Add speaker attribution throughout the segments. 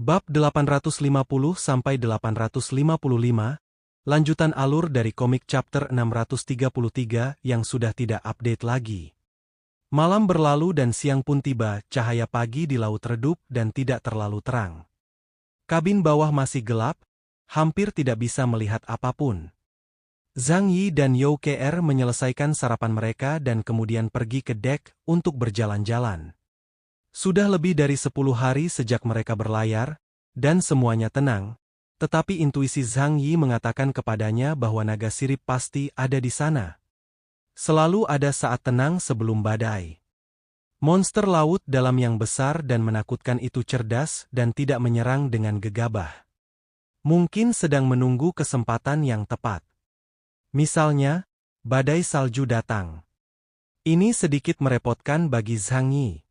Speaker 1: Bab 850-855, lanjutan alur dari komik chapter 633 yang sudah tidak update lagi. Malam berlalu dan siang pun tiba, cahaya pagi di laut redup dan tidak terlalu terang. Kabin bawah masih gelap, hampir tidak bisa melihat apapun. Zhang Yi dan You Kr menyelesaikan sarapan mereka dan kemudian pergi ke dek untuk berjalan-jalan. Sudah lebih dari 10 hari sejak mereka berlayar, dan semuanya tenang, tetapi intuisi Zhang Yi mengatakan kepadanya bahwa naga sirip pasti ada di sana. Selalu ada saat tenang sebelum badai. Monster laut dalam yang besar dan menakutkan itu cerdas dan tidak menyerang dengan gegabah. Mungkin sedang menunggu kesempatan yang tepat. Misalnya, badai salju datang. Ini sedikit merepotkan bagi Zhang Yi.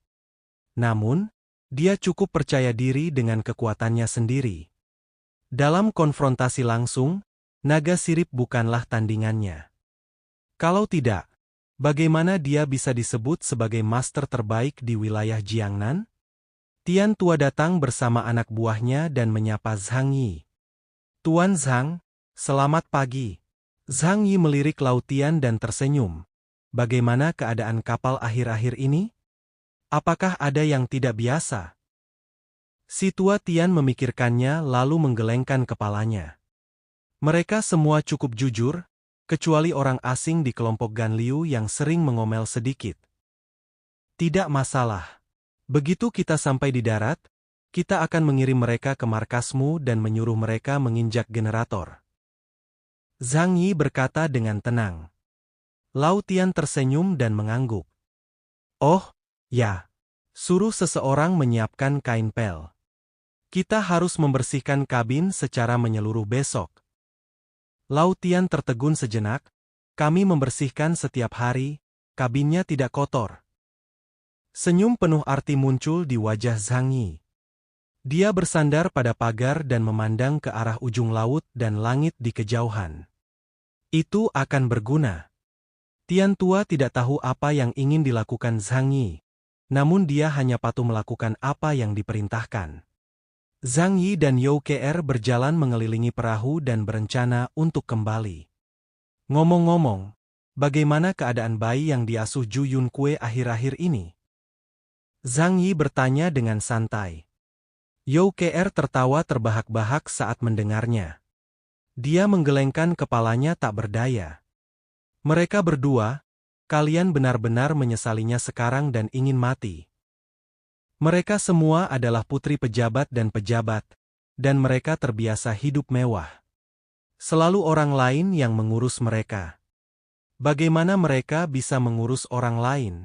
Speaker 1: Namun, dia cukup percaya diri dengan kekuatannya sendiri. Dalam konfrontasi langsung, naga sirip bukanlah tandingannya. Kalau tidak, bagaimana dia bisa disebut sebagai master terbaik di wilayah Jiangnan? Tian Tua datang bersama anak buahnya dan menyapa Zhang Yi. "Tuan Zhang, selamat pagi." Zhang Yi melirik Lao Tian dan tersenyum. "Bagaimana keadaan kapal akhir-akhir ini? Apakah ada yang tidak biasa?" Si tua Tian memikirkannya lalu menggelengkan kepalanya. Mereka semua cukup jujur, kecuali orang asing di kelompok Gan Liu yang sering mengomel sedikit. "Tidak masalah. Begitu kita sampai di darat, kita akan mengirim mereka ke markasmu dan menyuruh mereka menginjak generator." Zhang Yi berkata dengan tenang. Lao Tian tersenyum dan mengangguk. "Oh, ya. Suruh seseorang menyiapkan kain pel. Kita harus membersihkan kabin secara menyeluruh besok." Lao Tian tertegun sejenak. "Kami membersihkan setiap hari, kabinnya tidak kotor." Senyum penuh arti muncul di wajah Zhang Yi. Dia bersandar pada pagar dan memandang ke arah ujung laut dan langit di kejauhan. Itu akan berguna. Tian Tua tidak tahu apa yang ingin dilakukan Zhang Yi. Namun dia hanya patuh melakukan apa yang diperintahkan. Zhang Yi dan You Kr berjalan mengelilingi perahu dan berencana untuk kembali. "Ngomong-ngomong, bagaimana keadaan bayi yang diasuh Ju Yun Kue akhir-akhir ini?" Zhang Yi bertanya dengan santai. You Kr tertawa terbahak-bahak saat mendengarnya. Dia menggelengkan kepalanya tak berdaya. "Mereka berdua, kalian benar-benar menyesalinya sekarang dan ingin mati. Mereka semua adalah putri pejabat, dan mereka terbiasa hidup mewah. Selalu orang lain yang mengurus mereka. Bagaimana mereka bisa mengurus orang lain?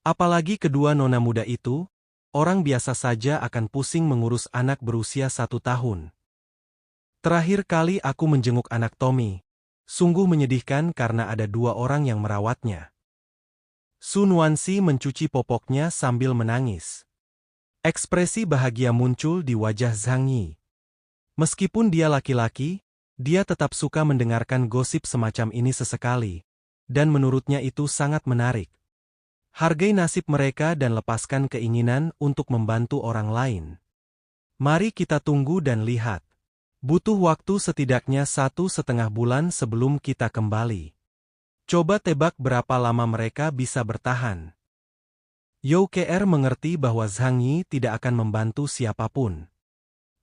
Speaker 1: Apalagi kedua nona muda itu, orang biasa saja akan pusing mengurus anak berusia 1 tahun. Terakhir kali aku menjenguk anak Tommy. Sungguh menyedihkan karena ada 2 orang yang merawatnya." Sun Wansi mencuci popoknya sambil menangis. Ekspresi bahagia muncul di wajah Zhang Yi. Meskipun dia laki-laki, dia tetap suka mendengarkan gosip semacam ini sesekali, dan menurutnya itu sangat menarik. Hargai nasib mereka dan lepaskan keinginan untuk membantu orang lain. Mari kita tunggu dan lihat. Butuh waktu setidaknya 1,5 bulan sebelum kita kembali. Coba tebak berapa lama mereka bisa bertahan. You Kr mengerti bahwa Zhang Yi tidak akan membantu siapapun.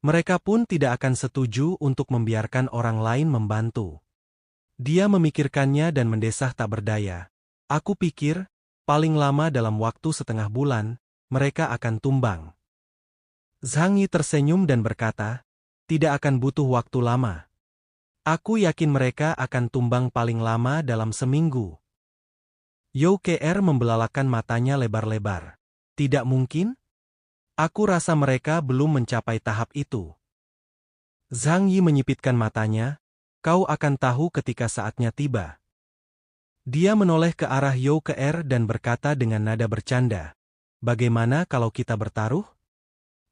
Speaker 1: Mereka pun tidak akan setuju untuk membiarkan orang lain membantu. Dia memikirkannya dan mendesah tak berdaya. "Aku pikir, paling lama dalam waktu 1/2 bulan, mereka akan tumbang." Zhang Yi tersenyum dan berkata, "Tidak akan butuh waktu lama. Aku yakin mereka akan tumbang paling lama dalam seminggu." You Kr membelalakan matanya lebar-lebar. "Tidak mungkin? Aku rasa mereka belum mencapai tahap itu." Zhang Yi menyipitkan matanya. "Kau akan tahu ketika saatnya tiba." Dia menoleh ke arah You Kr dan berkata dengan nada bercanda, "Bagaimana kalau kita bertaruh?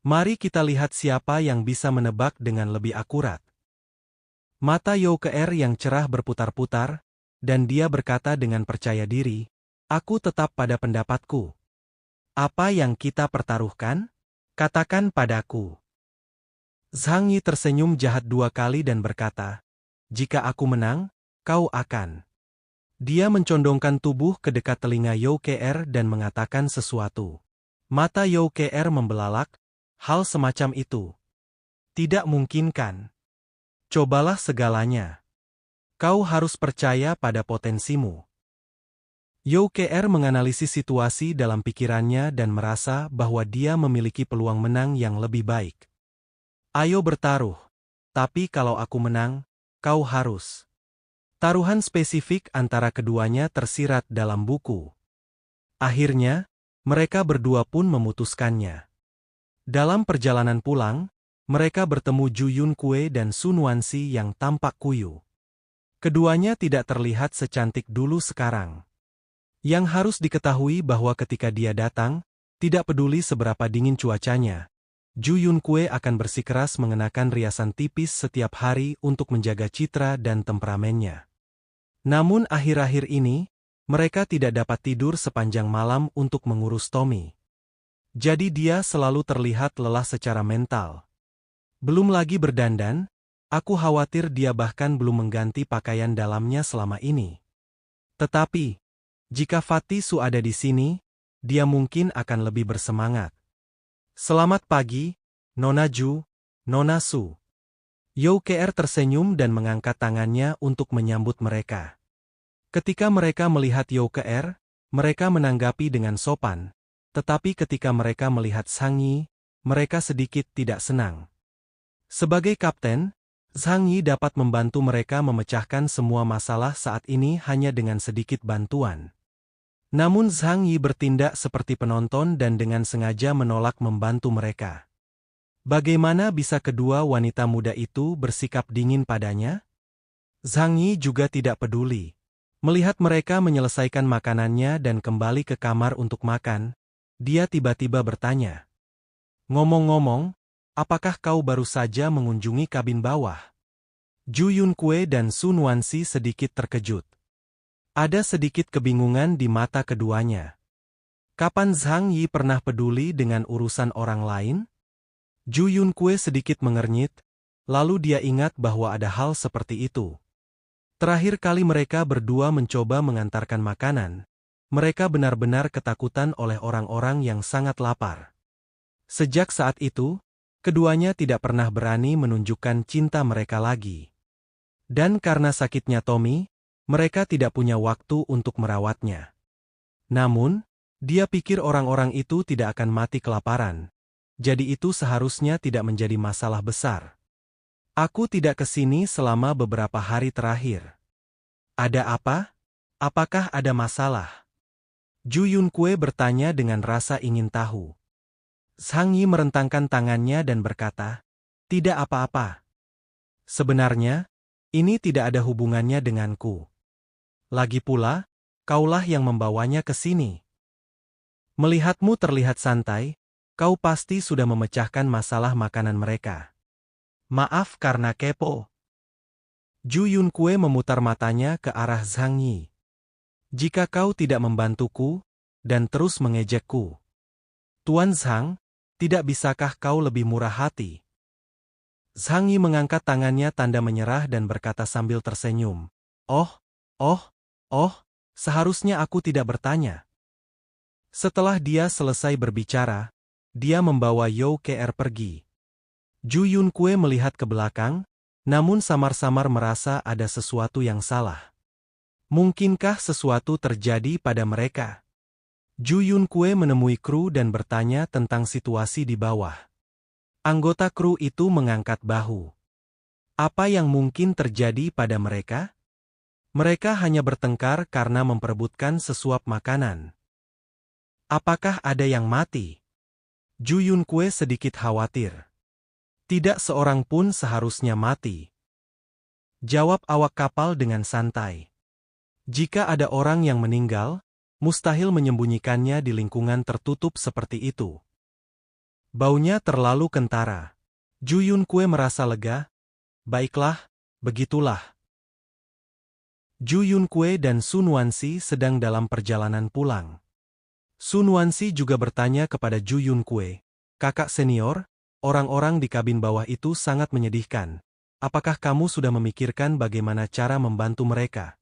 Speaker 1: Mari kita lihat siapa yang bisa menebak dengan lebih akurat." Mata You Kr yang cerah berputar-putar, dan dia berkata dengan percaya diri, "Aku tetap pada pendapatku. Apa yang kita pertaruhkan? Katakan padaku." Zhang Yi tersenyum jahat 2 kali dan berkata, "Jika aku menang, kau akan." Dia mencondongkan tubuh ke dekat telinga You Kr dan mengatakan sesuatu. Mata You Kr membelalak, hal semacam itu. Tidak mungkin kan? Cobalah segalanya. Kau harus percaya pada potensimu. You Kr menganalisis situasi dalam pikirannya dan merasa bahwa dia memiliki peluang menang yang lebih baik. Ayo bertaruh. Tapi kalau aku menang, kau harus. Taruhan spesifik antara keduanya tersirat dalam buku. Akhirnya, mereka berdua pun memutuskannya. Dalam perjalanan pulang, mereka bertemu Ju Yun Kue dan Sun Wansi yang tampak kuyu. Keduanya tidak terlihat secantik dulu sekarang. Yang harus diketahui bahwa ketika dia datang, tidak peduli seberapa dingin cuacanya, Ju Yun Kue akan bersikeras mengenakan riasan tipis setiap hari untuk menjaga citra dan temperamennya. Namun akhir-akhir ini, mereka tidak dapat tidur sepanjang malam untuk mengurus Tommy. Jadi dia selalu terlihat lelah secara mental. Belum lagi berdandan, aku khawatir dia bahkan belum mengganti pakaian dalamnya selama ini. Tetapi, jika Fatih Su ada di sini, dia mungkin akan lebih bersemangat. Selamat pagi, Nona Ju, Nona Su. You Kr tersenyum dan mengangkat tangannya untuk menyambut mereka. Ketika mereka melihat You Kr, mereka menanggapi dengan sopan, tetapi ketika mereka melihat Zhang Yi, mereka sedikit tidak senang. Sebagai kapten, Zhang Yi dapat membantu mereka memecahkan semua masalah saat ini hanya dengan sedikit bantuan. Namun Zhang Yi bertindak seperti penonton dan dengan sengaja menolak membantu mereka. Bagaimana bisa kedua wanita muda itu bersikap dingin padanya? Zhang Yi juga tidak peduli. Melihat mereka menyelesaikan makanannya dan kembali ke kamar untuk makan, dia tiba-tiba bertanya. "Ngomong-ngomong, apakah kau baru saja mengunjungi kabin bawah?" Ju Yun Kue dan Sun Wansi sedikit terkejut. Ada sedikit kebingungan di mata keduanya. Kapan Zhang Yi pernah peduli dengan urusan orang lain? Ju Yun Kue sedikit mengernyit, lalu dia ingat bahwa ada hal seperti itu. Terakhir kali mereka berdua mencoba mengantarkan makanan, mereka benar-benar ketakutan oleh orang-orang yang sangat lapar. Sejak saat itu, keduanya tidak pernah berani menunjukkan cinta mereka lagi. Dan karena sakitnya Tommy, mereka tidak punya waktu untuk merawatnya. Namun, dia pikir orang-orang itu tidak akan mati kelaparan. Jadi itu seharusnya tidak menjadi masalah besar. Aku tidak ke sini selama beberapa hari terakhir. Ada apa? Apakah ada masalah? Ju Yun Kue bertanya dengan rasa ingin tahu. Zhang Yi merentangkan tangannya dan berkata, "Tidak apa-apa. Sebenarnya, ini tidak ada hubungannya denganku. Lagi pula, kaulah yang membawanya ke sini. Melihatmu terlihat santai, kau pasti sudah memecahkan masalah makanan mereka. Maaf karena kepo." Ju Yun Kue memutar matanya ke arah Zhang Yi. "Jika kau tidak membantuku, dan terus mengejekku. Tuan Zhang, tidak bisakah kau lebih murah hati?" Zhang Yi mengangkat tangannya tanda menyerah dan berkata sambil tersenyum. Oh, seharusnya aku tidak bertanya." Setelah dia selesai berbicara, dia membawa You Kr pergi. Ju Yun Kue melihat ke belakang, namun samar-samar merasa ada sesuatu yang salah. Mungkinkah sesuatu terjadi pada mereka? Ju Yun Kue menemui kru dan bertanya tentang situasi di bawah. Anggota kru itu mengangkat bahu. Apa yang mungkin terjadi pada mereka? Mereka hanya bertengkar karena memperebutkan sesuap makanan. Apakah ada yang mati? Ju Yun Kue sedikit khawatir. Tidak seorang pun seharusnya mati. Jawab awak kapal dengan santai. Jika ada orang yang meninggal, mustahil menyembunyikannya di lingkungan tertutup seperti itu. Baunya terlalu kentara. Ju Yun Kue merasa lega. Baiklah, begitulah. Ju Yun Kue dan Sun Wansi sedang dalam perjalanan pulang. Sun Wansi juga bertanya kepada Ju Yun Kue, "Kakak senior, orang-orang di kabin bawah itu sangat menyedihkan. Apakah kamu sudah memikirkan bagaimana cara membantu mereka?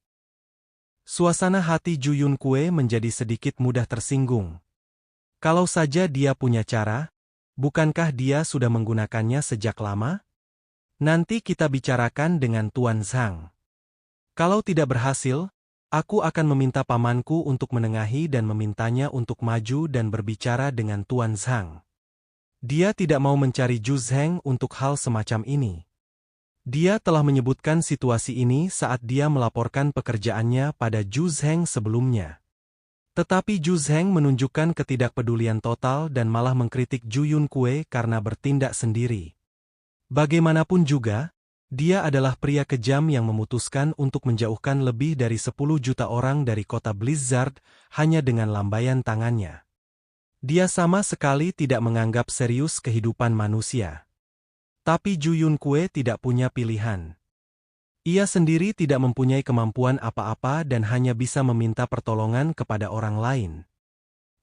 Speaker 1: Suasana hati Ju Yun Kue menjadi sedikit mudah tersinggung. Kalau saja dia punya cara, bukankah dia sudah menggunakannya sejak lama? Nanti kita bicarakan dengan Tuan Zhang. Kalau tidak berhasil, aku akan meminta pamanku untuk menengahi dan memintanya untuk maju dan berbicara dengan Tuan Zhang. Dia tidak mau mencari Zhu Zheng untuk hal semacam ini. Dia telah menyebutkan situasi ini saat dia melaporkan pekerjaannya pada Zhu Zheng sebelumnya. Tetapi Zhu Zheng menunjukkan ketidakpedulian total dan malah mengkritik Ju Yun Kue karena bertindak sendiri. Bagaimanapun juga, dia adalah pria kejam yang memutuskan untuk menjauhkan lebih dari 10 juta orang dari kota Blizzard hanya dengan lambaian tangannya. Dia sama sekali tidak menganggap serius kehidupan manusia. Tapi Ju Yun Kue tidak punya pilihan. Ia sendiri tidak mempunyai kemampuan apa-apa dan hanya bisa meminta pertolongan kepada orang lain.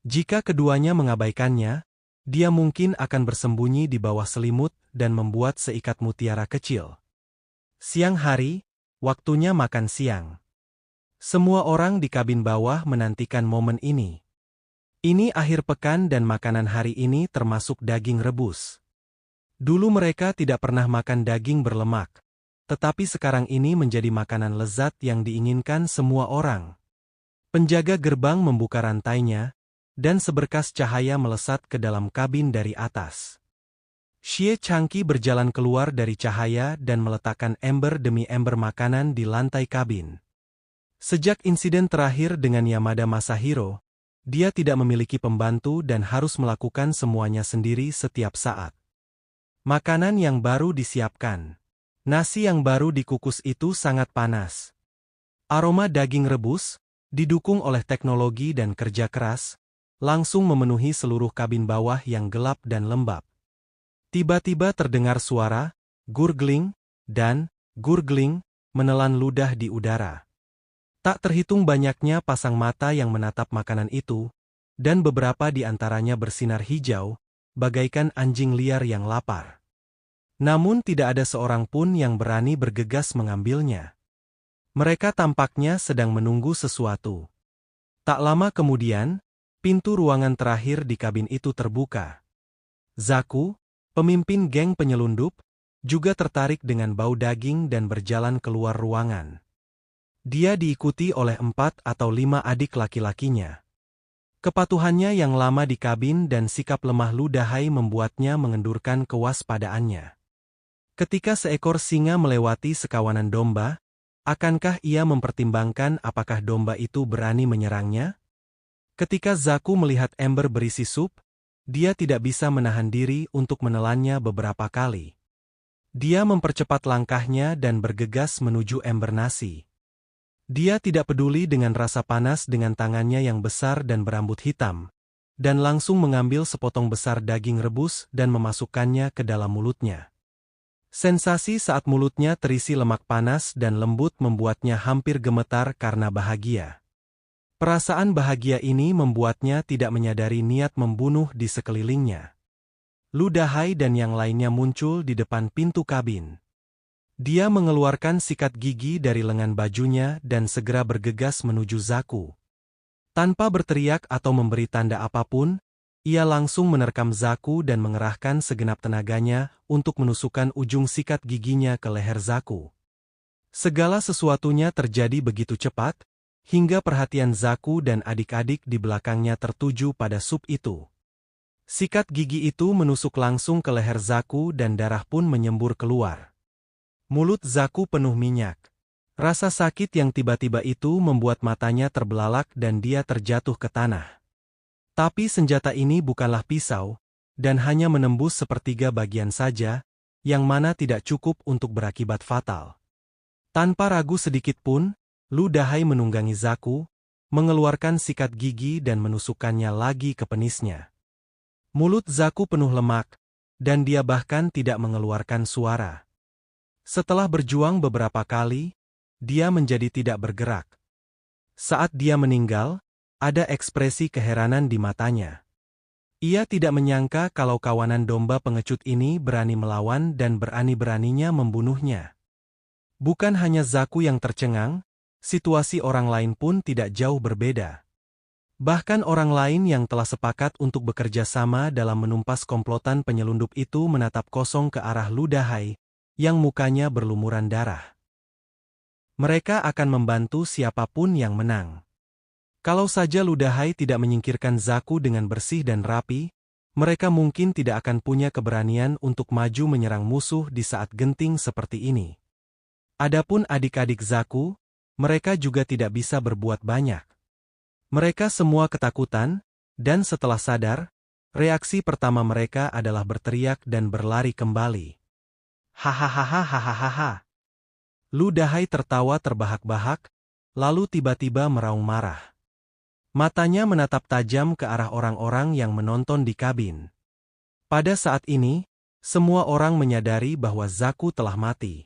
Speaker 1: Jika keduanya mengabaikannya, dia mungkin akan bersembunyi di bawah selimut dan membuat seikat mutiara kecil. Siang hari, waktunya makan siang. Semua orang di kabin bawah menantikan momen ini. Ini akhir pekan dan makanan hari ini termasuk daging rebus. Dulu mereka tidak pernah makan daging berlemak, tetapi sekarang ini menjadi makanan lezat yang diinginkan semua orang. Penjaga gerbang membuka rantainya, dan seberkas cahaya melesat ke dalam kabin dari atas. Xie Changqi berjalan keluar dari cahaya dan meletakkan ember demi ember makanan di lantai kabin. Sejak insiden terakhir dengan Yamada Masahiro, dia tidak memiliki pembantu dan harus melakukan semuanya sendiri setiap saat. Makanan yang baru disiapkan. Nasi yang baru dikukus itu sangat panas. Aroma daging rebus, didukung oleh teknologi dan kerja keras, langsung memenuhi seluruh kabin bawah yang gelap dan lembab. Tiba-tiba terdengar suara, gurgling, dan gurgling, menelan ludah di udara. Tak terhitung banyaknya pasang mata yang menatap makanan itu, dan beberapa di antaranya bersinar hijau, bagaikan anjing liar yang lapar. Namun tidak ada seorang pun yang berani bergegas mengambilnya. Mereka tampaknya sedang menunggu sesuatu. Tak lama kemudian, pintu ruangan terakhir di kabin itu terbuka. Zaku, pemimpin geng penyelundup, juga tertarik dengan bau daging dan berjalan keluar ruangan. Dia diikuti oleh 4 atau 5 adik laki-lakinya. Kepatuhannya yang lama di kabin dan sikap lemah ludahai membuatnya mengendurkan kewaspadaannya. Ketika seekor singa melewati sekawanan domba, akankah ia mempertimbangkan apakah domba itu berani menyerangnya? Ketika Zaku melihat ember berisi sup, dia tidak bisa menahan diri untuk menelannya beberapa kali. Dia mempercepat langkahnya dan bergegas menuju ember nasi. Dia tidak peduli dengan rasa panas dengan tangannya yang besar dan berambut hitam, dan langsung mengambil sepotong besar daging rebus dan memasukkannya ke dalam mulutnya. Sensasi saat mulutnya terisi lemak panas dan lembut membuatnya hampir gemetar karena bahagia. Perasaan bahagia ini membuatnya tidak menyadari niat membunuh di sekelilingnya. Ludahai dan yang lainnya muncul di depan pintu kabin. Dia mengeluarkan sikat gigi dari lengan bajunya dan segera bergegas menuju Zaku. Tanpa berteriak atau memberi tanda apapun, ia langsung menerkam Zaku dan mengerahkan segenap tenaganya untuk menusukkan ujung sikat giginya ke leher Zaku. Segala sesuatunya terjadi begitu cepat, hingga perhatian Zaku dan adik-adik di belakangnya tertuju pada sup itu. Sikat gigi itu menusuk langsung ke leher Zaku dan darah pun menyembur keluar. Mulut Zaku penuh minyak. Rasa sakit yang tiba-tiba itu membuat matanya terbelalak dan dia terjatuh ke tanah. Tapi senjata ini bukanlah pisau, dan hanya menembus sepertiga bagian saja, yang mana tidak cukup untuk berakibat fatal. Tanpa ragu sedikit pun, Ludahai menunggangi Zaku, mengeluarkan sikat gigi dan menusukkannya lagi ke penisnya. Mulut Zaku penuh lemak, dan dia bahkan tidak mengeluarkan suara. Setelah berjuang beberapa kali, dia menjadi tidak bergerak. Saat dia meninggal, ada ekspresi keheranan di matanya. Ia tidak menyangka kalau kawanan domba pengecut ini berani melawan dan berani-beraninya membunuhnya. Bukan hanya Zaku yang tercengang, situasi orang lain pun tidak jauh berbeda. Bahkan orang lain yang telah sepakat untuk bekerja sama dalam menumpas komplotan penyelundup itu menatap kosong ke arah Lu Dahai, yang mukanya berlumuran darah. Mereka akan membantu siapapun yang menang. Kalau saja Lu Dahai tidak menyingkirkan Zaku dengan bersih dan rapi, mereka mungkin tidak akan punya keberanian untuk maju menyerang musuh di saat genting seperti ini. Adapun adik-adik Zaku, mereka juga tidak bisa berbuat banyak. Mereka semua ketakutan, dan setelah sadar, reaksi pertama mereka adalah berteriak dan berlari kembali. Hahaha. Lu Dahai tertawa terbahak-bahak, lalu tiba-tiba meraung marah. Matanya menatap tajam ke arah orang-orang yang menonton di kabin. Pada saat ini, semua orang menyadari bahwa Zaku telah mati.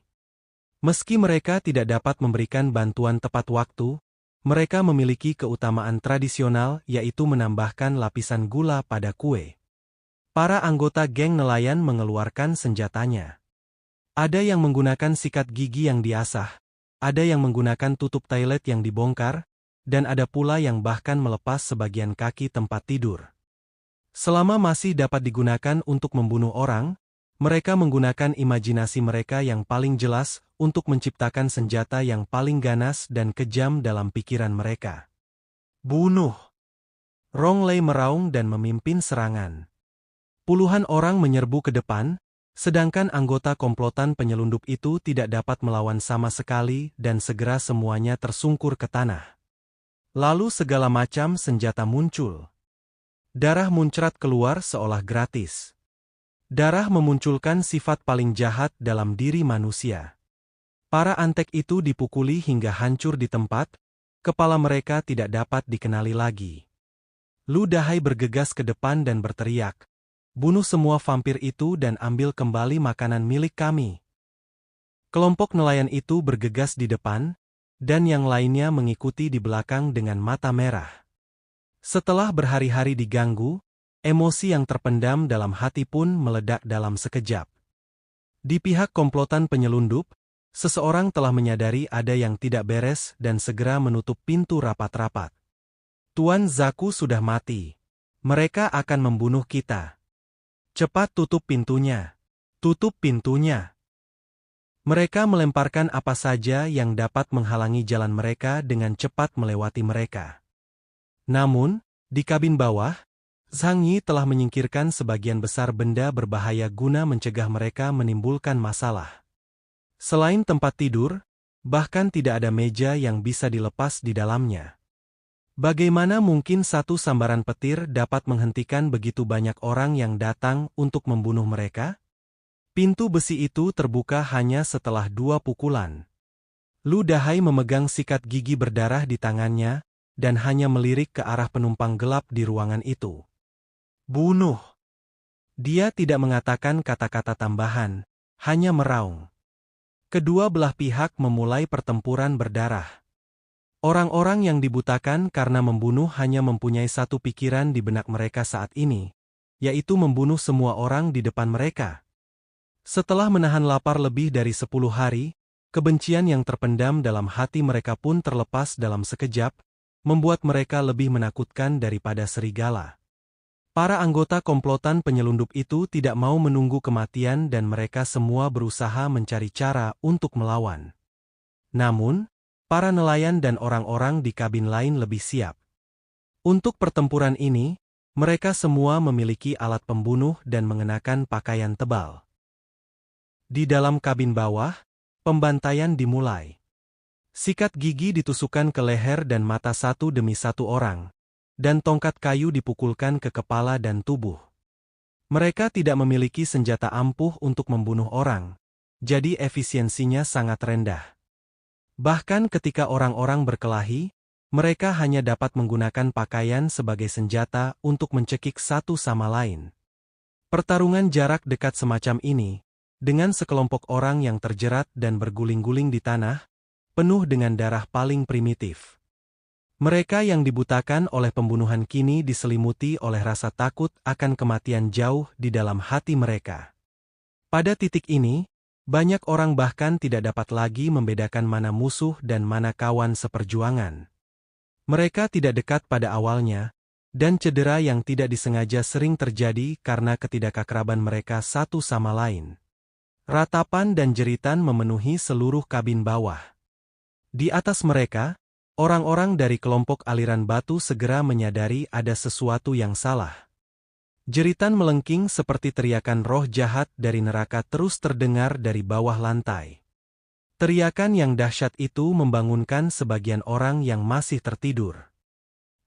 Speaker 1: Meski mereka tidak dapat memberikan bantuan tepat waktu, mereka memiliki keutamaan tradisional yaitu menambahkan lapisan gula pada kue. Para anggota geng nelayan mengeluarkan senjatanya. Ada yang menggunakan sikat gigi yang diasah, ada yang menggunakan tutup toilet yang dibongkar, dan ada pula yang bahkan melepas sebagian kaki tempat tidur. Selama masih dapat digunakan untuk membunuh orang, mereka menggunakan imajinasi mereka yang paling jelas untuk menciptakan senjata yang paling ganas dan kejam dalam pikiran mereka. Bunuh! Rong Lei meraung dan memimpin serangan. Puluhan orang menyerbu ke depan, sedangkan anggota komplotan penyelundup itu tidak dapat melawan sama sekali dan segera semuanya tersungkur ke tanah. Lalu segala macam senjata muncul. Darah muncrat keluar seolah gratis. Darah memunculkan sifat paling jahat dalam diri manusia. Para antek itu dipukuli hingga hancur di tempat, kepala mereka tidak dapat dikenali lagi. Lu Dahai bergegas ke depan dan berteriak, "Bunuh semua vampir itu dan ambil kembali makanan milik kami." Kelompok nelayan itu bergegas di depan, dan yang lainnya mengikuti di belakang dengan mata merah. Setelah berhari-hari diganggu, emosi yang terpendam dalam hati pun meledak dalam sekejap. Di pihak komplotan penyelundup, seseorang telah menyadari ada yang tidak beres dan segera menutup pintu rapat-rapat. Tuan Zaku sudah mati. Mereka akan membunuh kita. Cepat tutup pintunya. Tutup pintunya. Mereka melemparkan apa saja yang dapat menghalangi jalan mereka dengan cepat melewati mereka. Namun, di kabin bawah, Zhang Yi telah menyingkirkan sebagian besar benda berbahaya guna mencegah mereka menimbulkan masalah. Selain tempat tidur, bahkan tidak ada meja yang bisa dilepas di dalamnya. Bagaimana mungkin satu sambaran petir dapat menghentikan begitu banyak orang yang datang untuk membunuh mereka? Pintu besi itu terbuka hanya setelah 2 pukulan. Lu Dahai memegang sikat gigi berdarah di tangannya, dan hanya melirik ke arah penumpang gelap di ruangan itu. Bunuh! Dia tidak mengatakan kata-kata tambahan, hanya meraung. Kedua belah pihak memulai pertempuran berdarah. Orang-orang yang dibutakan karena membunuh hanya mempunyai satu pikiran di benak mereka saat ini, yaitu membunuh semua orang di depan mereka. Setelah menahan lapar lebih dari 10 hari, kebencian yang terpendam dalam hati mereka pun terlepas dalam sekejap, membuat mereka lebih menakutkan daripada serigala. Para anggota komplotan penyelundup itu tidak mau menunggu kematian dan mereka semua berusaha mencari cara untuk melawan. Namun, para nelayan dan orang-orang di kabin lain lebih siap. Untuk pertempuran ini, mereka semua memiliki alat pembunuh dan mengenakan pakaian tebal. Di dalam kabin bawah, pembantaian dimulai. Sikat gigi ditusukkan ke leher dan mata satu demi satu orang, dan tongkat kayu dipukulkan ke kepala dan tubuh. Mereka tidak memiliki senjata ampuh untuk membunuh orang, jadi efisiensinya sangat rendah. Bahkan ketika orang-orang berkelahi, mereka hanya dapat menggunakan pakaian sebagai senjata untuk mencekik satu sama lain. Pertarungan jarak dekat semacam ini, dengan sekelompok orang yang terjerat dan berguling-guling di tanah, penuh dengan darah paling primitif. Mereka yang dibutakan oleh pembunuhan kini diselimuti oleh rasa takut akan kematian jauh di dalam hati mereka. Pada titik ini, banyak orang bahkan tidak dapat lagi membedakan mana musuh dan mana kawan seperjuangan. Mereka tidak dekat pada awalnya, dan cedera yang tidak disengaja sering terjadi karena ketidakakraban mereka satu sama lain. Ratapan dan jeritan memenuhi seluruh kabin bawah. Di atas mereka, orang-orang dari kelompok aliran batu segera menyadari ada sesuatu yang salah. Jeritan melengking seperti teriakan roh jahat dari neraka terus terdengar dari bawah lantai. Teriakan yang dahsyat itu membangunkan sebagian orang yang masih tertidur.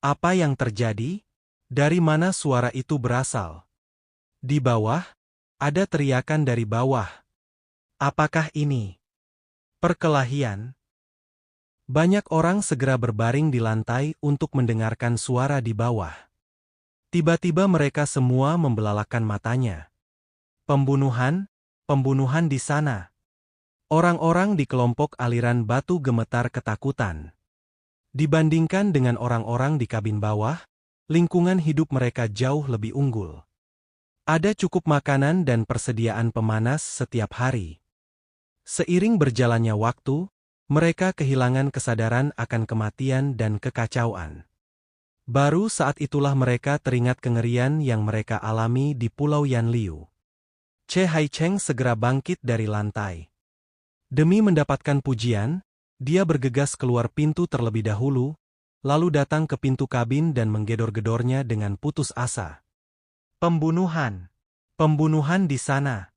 Speaker 1: Apa yang terjadi? Dari mana suara itu berasal? Di bawah? Ada teriakan dari bawah. Apakah ini perkelahian? Banyak orang segera berbaring di lantai untuk mendengarkan suara di bawah. Tiba-tiba mereka semua membelalakan matanya. Pembunuhan, pembunuhan di sana. Orang-orang di kelompok aliran batu gemetar ketakutan. Dibandingkan dengan orang-orang di kabin bawah, lingkungan hidup mereka jauh lebih unggul. Ada cukup makanan dan persediaan pemanas setiap hari. Seiring berjalannya waktu, mereka kehilangan kesadaran akan kematian dan kekacauan. Baru saat itulah mereka teringat kengerian yang mereka alami di Pulau Yanliu. Che Haicheng segera bangkit dari lantai. Demi mendapatkan pujian, dia bergegas keluar pintu terlebih dahulu, lalu datang ke pintu kabin dan menggedor-gedornya dengan putus asa. Pembunuhan. Pembunuhan di sana.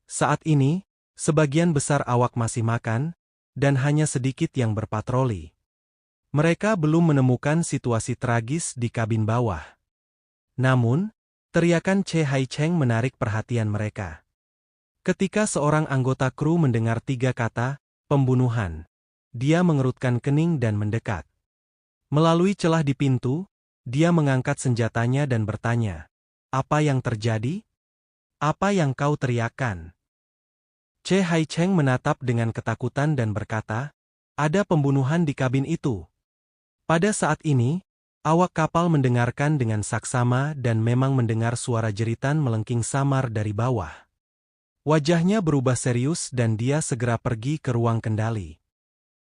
Speaker 1: Saat ini, sebagian besar awak masih makan, dan hanya sedikit yang berpatroli. Mereka belum menemukan situasi tragis di kabin bawah. Namun, teriakan Che Haicheng menarik perhatian mereka. Ketika seorang anggota kru mendengar 3 kata, pembunuhan, dia mengerutkan kening dan mendekat. Melalui celah di pintu, dia mengangkat senjatanya dan bertanya, "Apa yang terjadi? Apa yang kau teriakkan?" Che Haicheng menatap dengan ketakutan dan berkata, "Ada pembunuhan di kabin itu." Pada saat ini, awak kapal mendengarkan dengan saksama dan memang mendengar suara jeritan melengking samar dari bawah. Wajahnya berubah serius dan dia segera pergi ke ruang kendali.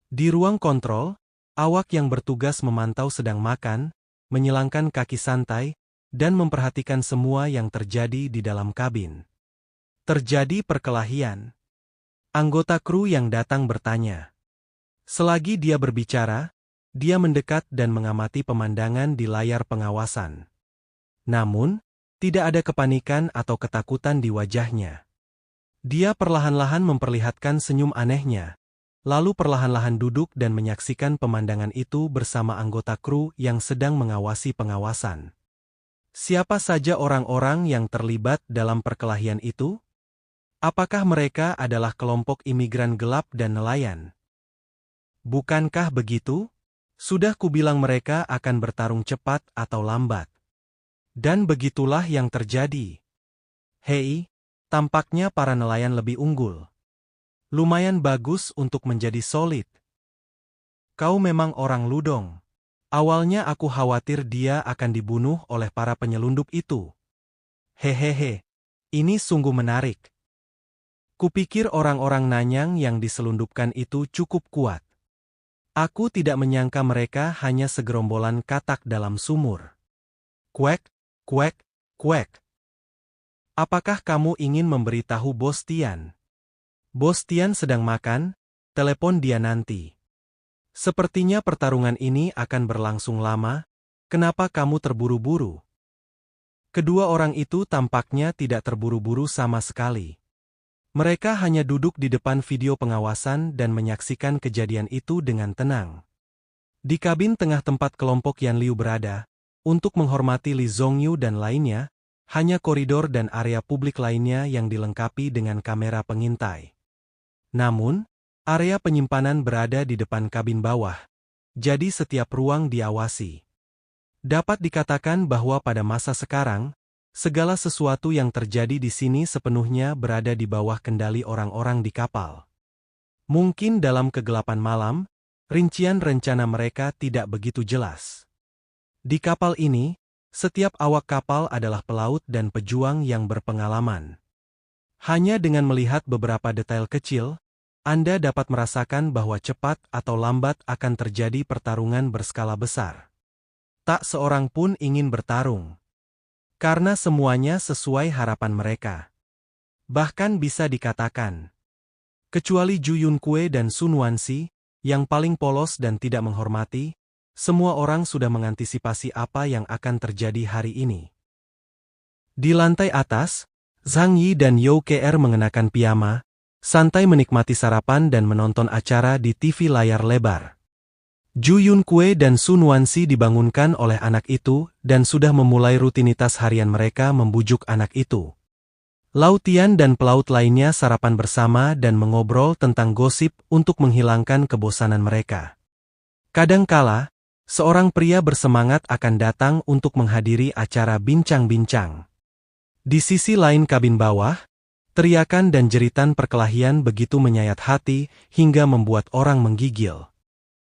Speaker 1: Di ruang kontrol, awak yang bertugas memantau sedang makan, menyilangkan kaki santai, dan memperhatikan semua yang terjadi di dalam kabin. Terjadi perkelahian. Anggota kru yang datang bertanya. Selagi dia berbicara, dia mendekat dan mengamati pemandangan di layar pengawasan. Namun, tidak ada kepanikan atau ketakutan di wajahnya. Dia perlahan-lahan memperlihatkan senyum anehnya, lalu perlahan-lahan duduk dan menyaksikan pemandangan itu bersama anggota kru yang sedang mengawasi pengawasan. Siapa saja orang-orang yang terlibat dalam perkelahian itu? Apakah mereka adalah kelompok imigran gelap dan nelayan? Bukankah begitu? Sudah kubilang mereka akan bertarung cepat atau lambat. Dan begitulah yang terjadi. Hei, tampaknya para nelayan lebih unggul. Lumayan bagus untuk menjadi solid. Kau memang orang Ludong. Awalnya aku khawatir dia akan dibunuh oleh para penyelundup itu. Hehehe, ini sungguh menarik. Kupikir orang-orang Nanyang yang diselundupkan itu cukup kuat. Aku tidak menyangka mereka hanya segerombolan katak dalam sumur. Kuek, kuek, kuek. Apakah kamu ingin memberitahu Bos Tian? Bos Tian sedang makan, telepon dia nanti. Sepertinya pertarungan ini akan berlangsung lama, kenapa kamu terburu-buru? Kedua orang itu tampaknya tidak terburu-buru sama sekali. Mereka hanya duduk di depan video pengawasan dan menyaksikan kejadian itu dengan tenang. Di kabin tengah tempat kelompok Yanliu berada, untuk menghormati Li Zongyu dan lainnya, hanya koridor dan area publik lainnya yang dilengkapi dengan kamera pengintai. Namun, area penyimpanan berada di depan kabin bawah, jadi setiap ruang diawasi. Dapat dikatakan bahwa pada masa sekarang, segala sesuatu yang terjadi di sini sepenuhnya berada di bawah kendali orang-orang di kapal. Mungkin dalam kegelapan malam, rincian rencana mereka tidak begitu jelas. Di kapal ini, setiap awak kapal adalah pelaut dan pejuang yang berpengalaman. Hanya dengan melihat beberapa detail kecil, Anda dapat merasakan bahwa cepat atau lambat akan terjadi pertarungan berskala besar. Tak seorang pun ingin bertarung. Karena semuanya sesuai harapan mereka. Bahkan bisa dikatakan, kecuali Ju Yunkue dan Sun Wanxi, yang paling polos dan tidak menghormati, semua orang sudah mengantisipasi apa yang akan terjadi hari ini. Di lantai atas, Zhang Yi dan You Kr mengenakan piyama, santai menikmati sarapan dan menonton acara di TV layar lebar. Ju Yunkue dan Sun Wanxi dibangunkan oleh anak itu dan sudah memulai rutinitas harian mereka membujuk anak itu. Lau Tian dan pelaut lainnya sarapan bersama dan mengobrol tentang gosip untuk menghilangkan kebosanan mereka. Kadangkala, seorang pria bersemangat akan datang untuk menghadiri acara bincang-bincang. Di sisi lain kabin bawah, teriakan dan jeritan perkelahian begitu menyayat hati hingga membuat orang menggigil.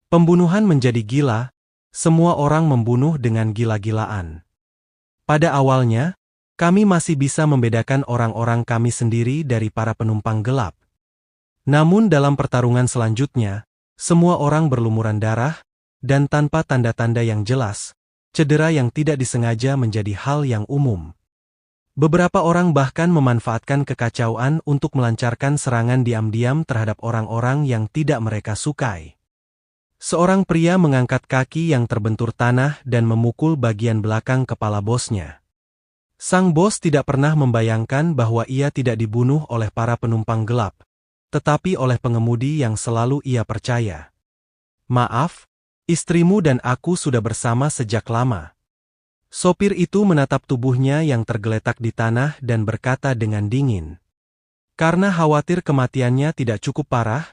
Speaker 1: Pembunuhan menjadi gila, semua orang membunuh dengan gila-gilaan. Pada awalnya, kami masih bisa membedakan orang-orang kami sendiri dari para penumpang gelap. Namun dalam pertarungan selanjutnya, semua orang berlumuran darah, dan tanpa tanda-tanda yang jelas, cedera yang tidak disengaja menjadi hal yang umum. Beberapa orang bahkan memanfaatkan kekacauan untuk melancarkan serangan diam-diam terhadap orang-orang yang tidak mereka sukai. Seorang pria mengangkat kaki yang terbentur tanah dan memukul bagian belakang kepala bosnya. Sang bos tidak pernah membayangkan bahwa ia tidak dibunuh oleh para penumpang gelap, tetapi oleh pengemudi yang selalu ia percaya. "Maaf, istrimu dan aku sudah bersama sejak lama." Sopir itu menatap tubuhnya yang tergeletak di tanah dan berkata dengan dingin. Karena khawatir kematiannya tidak cukup parah,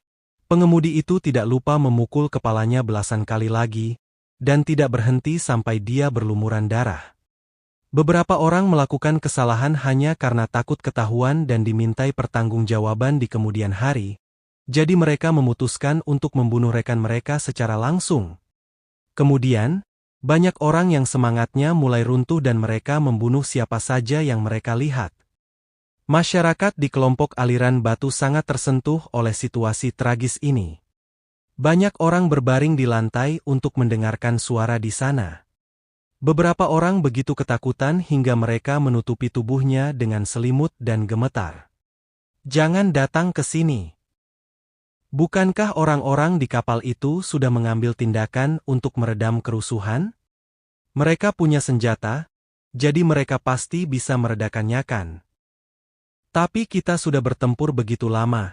Speaker 1: pengemudi itu tidak lupa memukul kepalanya belasan kali lagi, dan tidak berhenti sampai dia berlumuran darah. Beberapa orang melakukan kesalahan hanya karena takut ketahuan dan dimintai pertanggungjawaban di kemudian hari, jadi mereka memutuskan untuk membunuh rekan mereka secara langsung. Kemudian, banyak orang yang semangatnya mulai runtuh dan mereka membunuh siapa saja yang mereka lihat. Masyarakat di kelompok aliran batu sangat tersentuh oleh situasi tragis ini. Banyak orang berbaring di lantai untuk mendengarkan suara di sana. Beberapa orang begitu ketakutan hingga mereka menutupi tubuhnya dengan selimut dan gemetar. "Jangan datang ke sini." Bukankah orang-orang di kapal itu sudah mengambil tindakan untuk meredam kerusuhan? Mereka punya senjata, jadi mereka pasti bisa meredakannya kan? Tapi kita sudah bertempur begitu lama,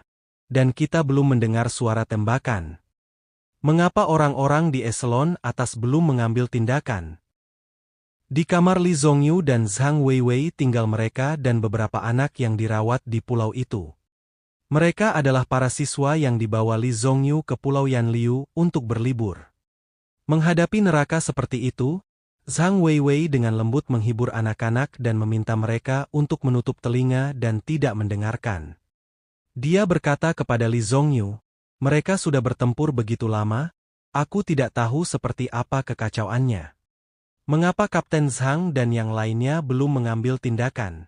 Speaker 1: dan kita belum mendengar suara tembakan. Mengapa orang-orang di eselon atas belum mengambil tindakan? Di kamar Li Zhongyu dan Zhang Weiwei tinggal mereka dan beberapa anak yang dirawat di pulau itu. Mereka adalah para siswa yang dibawa Li Zhongyu ke Pulau Yanliu untuk berlibur. Menghadapi neraka seperti itu, Zhang Weiwei dengan lembut menghibur anak-anak dan meminta mereka untuk menutup telinga dan tidak mendengarkan. Dia berkata kepada Li Zhongyu, "Mereka sudah bertempur begitu lama, aku tidak tahu seperti apa kekacauannya. Mengapa Kapten Zhang dan yang lainnya belum mengambil tindakan?"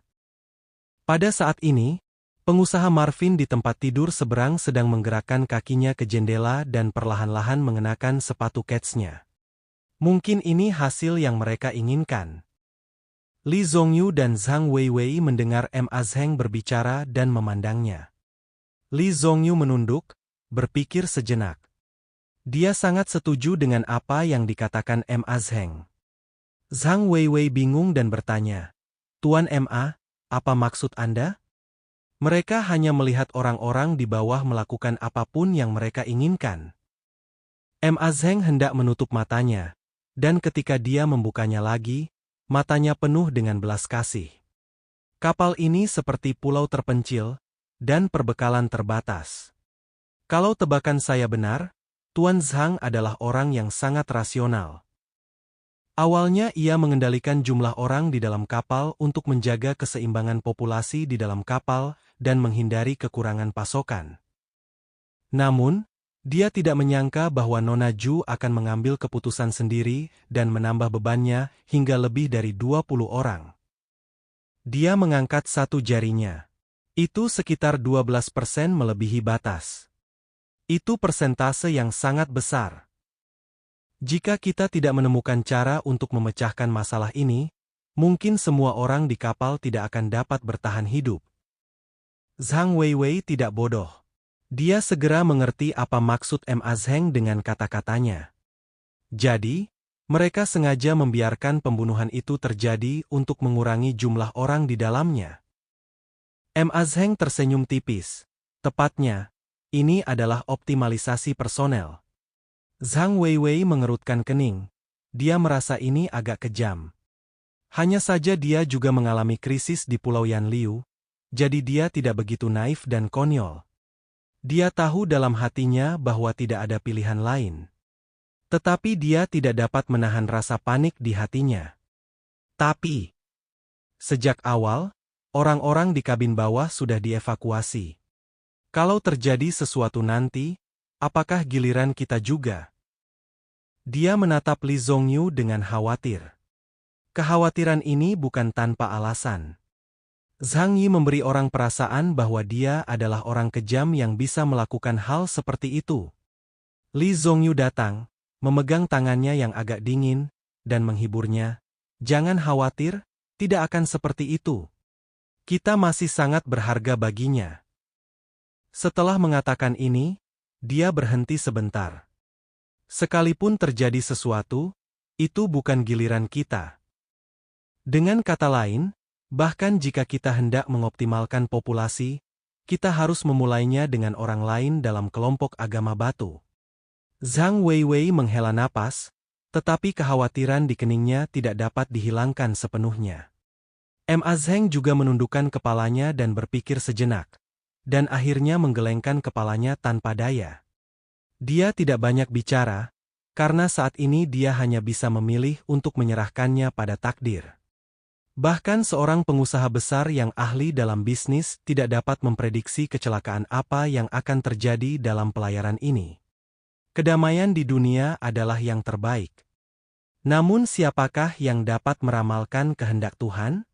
Speaker 1: Pada saat ini, pengusaha Marvin di tempat tidur seberang sedang menggerakkan kakinya ke jendela dan perlahan-lahan mengenakan sepatu ketsnya. Mungkin ini hasil yang mereka inginkan. Li Zhongyu dan Zhang Weiwei mendengar Ma Zheng berbicara dan memandangnya. Li Zhongyu menunduk, berpikir sejenak. Dia sangat setuju dengan apa yang dikatakan Ma Zheng. Zhang Weiwei bingung dan bertanya, "Tuan Ma, apa maksud Anda?" Mereka hanya melihat orang-orang di bawah melakukan apapun yang mereka inginkan. Ma Zheng hendak menutup matanya. Dan ketika dia membukanya lagi, matanya penuh dengan belas kasih. Kapal ini seperti pulau terpencil, dan perbekalan terbatas. Kalau tebakan saya benar, Tuan Zhang adalah orang yang sangat rasional. Awalnya ia mengendalikan jumlah orang di dalam kapal untuk menjaga keseimbangan populasi di dalam kapal dan menghindari kekurangan pasokan. Namun, Dia tidak menyangka bahwa Nona Ju akan mengambil keputusan sendiri dan menambah bebannya hingga lebih dari 20 orang. Dia mengangkat satu jarinya. Itu sekitar 12% melebihi batas. Itu persentase yang sangat besar. Jika kita tidak menemukan cara untuk memecahkan masalah ini, mungkin semua orang di kapal tidak akan dapat bertahan hidup. Zhang Weiwei tidak bodoh. Dia segera mengerti apa maksud Ma Zheng dengan kata-katanya. Jadi, mereka sengaja membiarkan pembunuhan itu terjadi untuk mengurangi jumlah orang di dalamnya. Ma Zheng tersenyum tipis. Tepatnya, ini adalah optimalisasi personel. Zhang Weiwei mengerutkan kening. Dia merasa ini agak kejam. Hanya saja dia juga mengalami krisis di Pulau Yanliu, jadi dia tidak begitu naif dan konyol. Dia tahu dalam hatinya bahwa tidak ada pilihan lain. Tetapi dia tidak dapat menahan rasa panik di hatinya. Tapi, sejak awal, orang-orang di kabin bawah sudah dievakuasi. Kalau terjadi sesuatu nanti, apakah giliran kita juga? Dia menatap Li Zongyu dengan khawatir. Kekhawatiran ini bukan tanpa alasan. Zhang Yi memberi orang perasaan bahwa dia adalah orang kejam yang bisa melakukan hal seperti itu. Li Zongyu datang, memegang tangannya yang agak dingin, dan menghiburnya. Jangan khawatir, tidak akan seperti itu. Kita masih sangat berharga baginya. Setelah mengatakan ini, dia berhenti sebentar. Sekalipun terjadi sesuatu, itu bukan giliran kita. Dengan kata lain, bahkan jika kita hendak mengoptimalkan populasi, kita harus memulainya dengan orang lain dalam kelompok agama batu. Zhang Weiwei menghela napas, tetapi kekhawatiran di keningnya tidak dapat dihilangkan sepenuhnya. Ma Zheng juga menundukkan kepalanya dan berpikir sejenak, dan akhirnya menggelengkan kepalanya tanpa daya. Dia tidak banyak bicara, karena saat ini dia hanya bisa memilih untuk menyerahkannya pada takdir. Bahkan seorang pengusaha besar yang ahli dalam bisnis tidak dapat memprediksi kecelakaan apa yang akan terjadi dalam pelayaran ini. Kedamaian di dunia adalah yang terbaik. Namun siapakah yang dapat meramalkan kehendak Tuhan?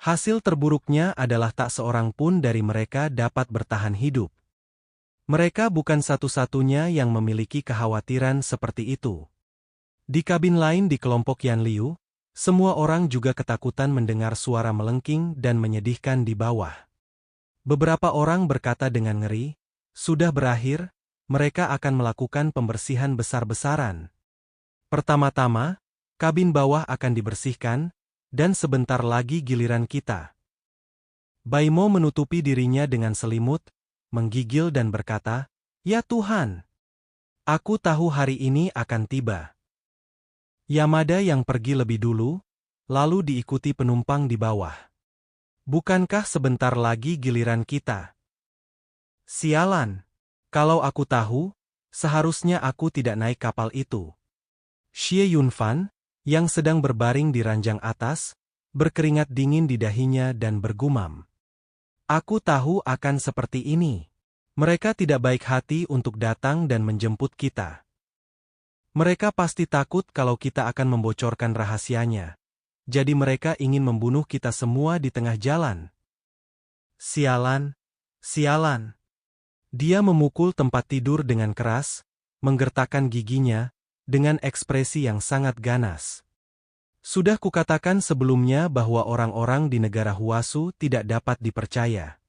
Speaker 1: Hasil terburuknya adalah tak seorang pun dari mereka dapat bertahan hidup. Mereka bukan satu-satunya yang memiliki kekhawatiran seperti itu. Di kabin lain di kelompok Yanliu, semua orang juga ketakutan mendengar suara melengking dan menyedihkan di bawah. Beberapa orang berkata dengan ngeri, sudah berakhir, mereka akan melakukan pembersihan besar-besaran. Pertama-tama, kabin bawah akan dibersihkan, dan sebentar lagi giliran kita. Baimo menutupi dirinya dengan selimut, menggigil dan berkata, "Ya Tuhan, aku tahu hari ini akan tiba." Yamada yang pergi lebih dulu, lalu diikuti penumpang di bawah. Bukankah sebentar lagi giliran kita? Sialan! Kalau aku tahu, seharusnya aku tidak naik kapal itu. Xie Yunfan, yang sedang berbaring di ranjang atas, berkeringat dingin di dahinya dan bergumam. Aku tahu akan seperti ini. Mereka tidak baik hati untuk datang dan menjemput kita. Mereka pasti takut kalau kita akan membocorkan rahasianya. Jadi mereka ingin membunuh kita semua di tengah jalan. Sialan, sialan. Dia memukul tempat tidur dengan keras, menggertakkan giginya, dengan ekspresi yang sangat ganas. Sudah kukatakan sebelumnya bahwa orang-orang di negara Huasu tidak dapat dipercaya.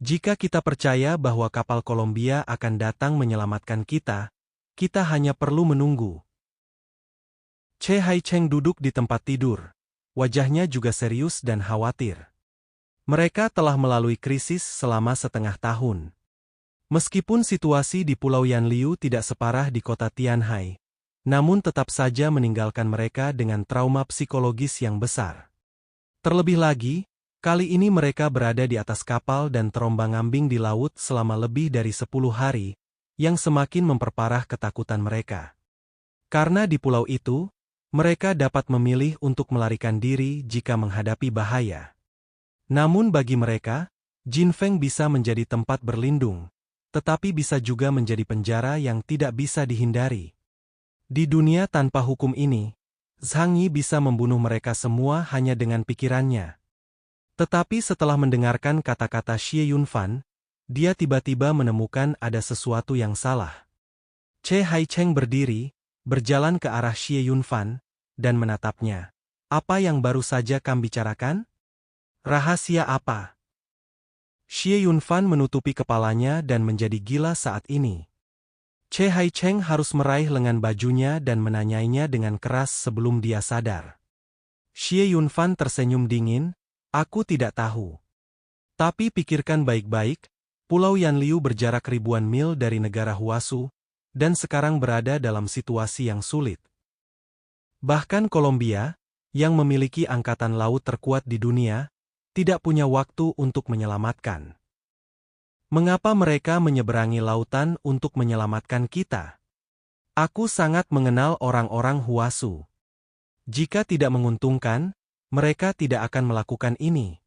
Speaker 1: Jika kita percaya bahwa kapal Columbia akan datang menyelamatkan kita, kita hanya perlu menunggu. Che Haicheng duduk di tempat tidur. Wajahnya juga serius dan khawatir. Mereka telah melalui krisis selama setengah tahun. Meskipun situasi di Pulau Yanliu tidak separah di kota Tianhai, namun tetap saja meninggalkan mereka dengan trauma psikologis yang besar. Terlebih lagi, kali ini mereka berada di atas kapal dan terombang-ambing di laut selama lebih dari 10 hari, yang semakin memperparah ketakutan mereka. Karena di pulau itu, mereka dapat memilih untuk melarikan diri jika menghadapi bahaya. Namun bagi mereka, Jin Feng bisa menjadi tempat berlindung, tetapi bisa juga menjadi penjara yang tidak bisa dihindari. Di dunia tanpa hukum ini, Zhang Yi bisa membunuh mereka semua hanya dengan pikirannya. Tetapi setelah mendengarkan kata-kata Xie Yunfan, dia tiba-tiba menemukan ada sesuatu yang salah. Che Haicheng berdiri, berjalan ke arah Xie Yunfan, dan menatapnya. Apa yang baru saja kamu bicarakan? Rahasia apa? Xie Yunfan menutupi kepalanya dan menjadi gila saat ini. Che Haicheng harus meraih lengan bajunya dan menanyainya dengan keras sebelum dia sadar. Xie Yunfan tersenyum dingin, aku tidak tahu. Tapi pikirkan baik-baik, Pulau Yanliu berjarak ribuan mil dari negara Huasu, dan sekarang berada dalam situasi yang sulit. Bahkan Kolombia, yang memiliki angkatan laut terkuat di dunia, tidak punya waktu untuk menyelamatkan. Mengapa mereka menyeberangi lautan untuk menyelamatkan kita? Aku sangat mengenal orang-orang Huasu. Jika tidak menguntungkan, mereka tidak akan melakukan ini.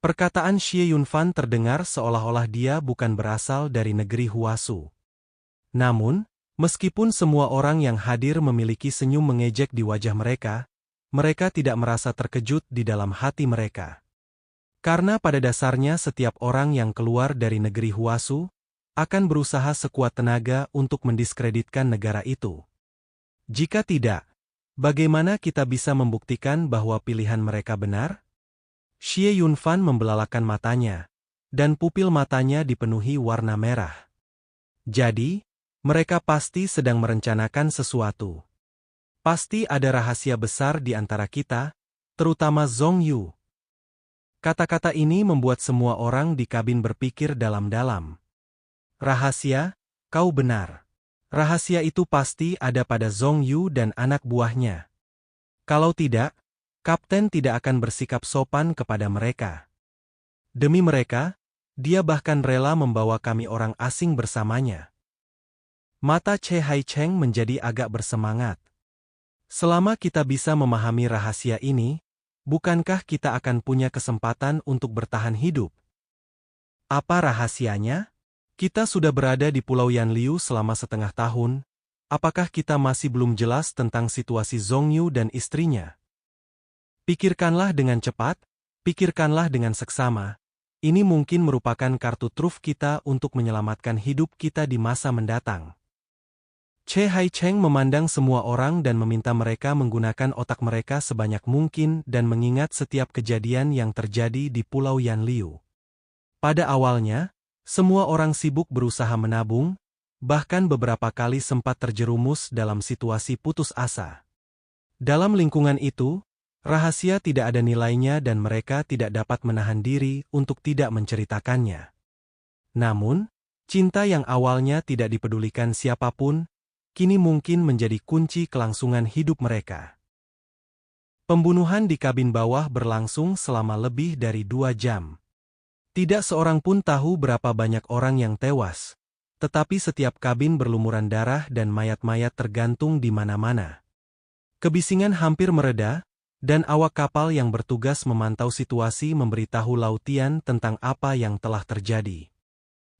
Speaker 1: Perkataan Xie Yunfan terdengar seolah-olah dia bukan berasal dari negeri Huasu. Namun, meskipun semua orang yang hadir memiliki senyum mengejek di wajah mereka, mereka tidak merasa terkejut di dalam hati mereka. Karena pada dasarnya setiap orang yang keluar dari negeri Huasu akan berusaha sekuat tenaga untuk mendiskreditkan negara itu. Jika tidak, bagaimana kita bisa membuktikan bahwa pilihan mereka benar? Xie Yunfan membelalakan matanya, dan pupil matanya dipenuhi warna merah. Jadi, mereka pasti sedang merencanakan sesuatu. Pasti ada rahasia besar di antara kita, terutama Zhong Yu. Kata-kata ini membuat semua orang di kabin berpikir dalam-dalam. Rahasia? Kau benar. Rahasia itu pasti ada pada Zhong Yu dan anak buahnya. Kalau tidak, Kapten tidak akan bersikap sopan kepada mereka. Demi mereka, dia bahkan rela membawa kami orang asing bersamanya. Mata Che Haicheng menjadi agak bersemangat. Selama kita bisa memahami rahasia ini, bukankah kita akan punya kesempatan untuk bertahan hidup? Apa rahasianya? Kita sudah berada di Pulau Yanliu selama setengah tahun. Apakah kita masih belum jelas tentang situasi Zhong Yu dan istrinya? Pikirkanlah dengan cepat, pikirkanlah dengan seksama. Ini mungkin merupakan kartu truf kita untuk menyelamatkan hidup kita di masa mendatang. Che Haicheng memandang semua orang dan meminta mereka menggunakan otak mereka sebanyak mungkin dan mengingat setiap kejadian yang terjadi di Pulau Yanliu. Pada awalnya, semua orang sibuk berusaha menabung, bahkan beberapa kali sempat terjerumus dalam situasi putus asa. Dalam lingkungan itu, rahasia tidak ada nilainya dan mereka tidak dapat menahan diri untuk tidak menceritakannya. Namun, cinta yang awalnya tidak dipedulikan siapapun, kini mungkin menjadi kunci kelangsungan hidup mereka. Pembunuhan di kabin bawah berlangsung selama lebih dari 2 jam. Tidak seorang pun tahu berapa banyak orang yang tewas, tetapi setiap kabin berlumuran darah dan mayat-mayat tergantung di mana-mana. Kebisingan hampir mereda, dan awak kapal yang bertugas memantau situasi memberitahu Lautian tentang apa yang telah terjadi.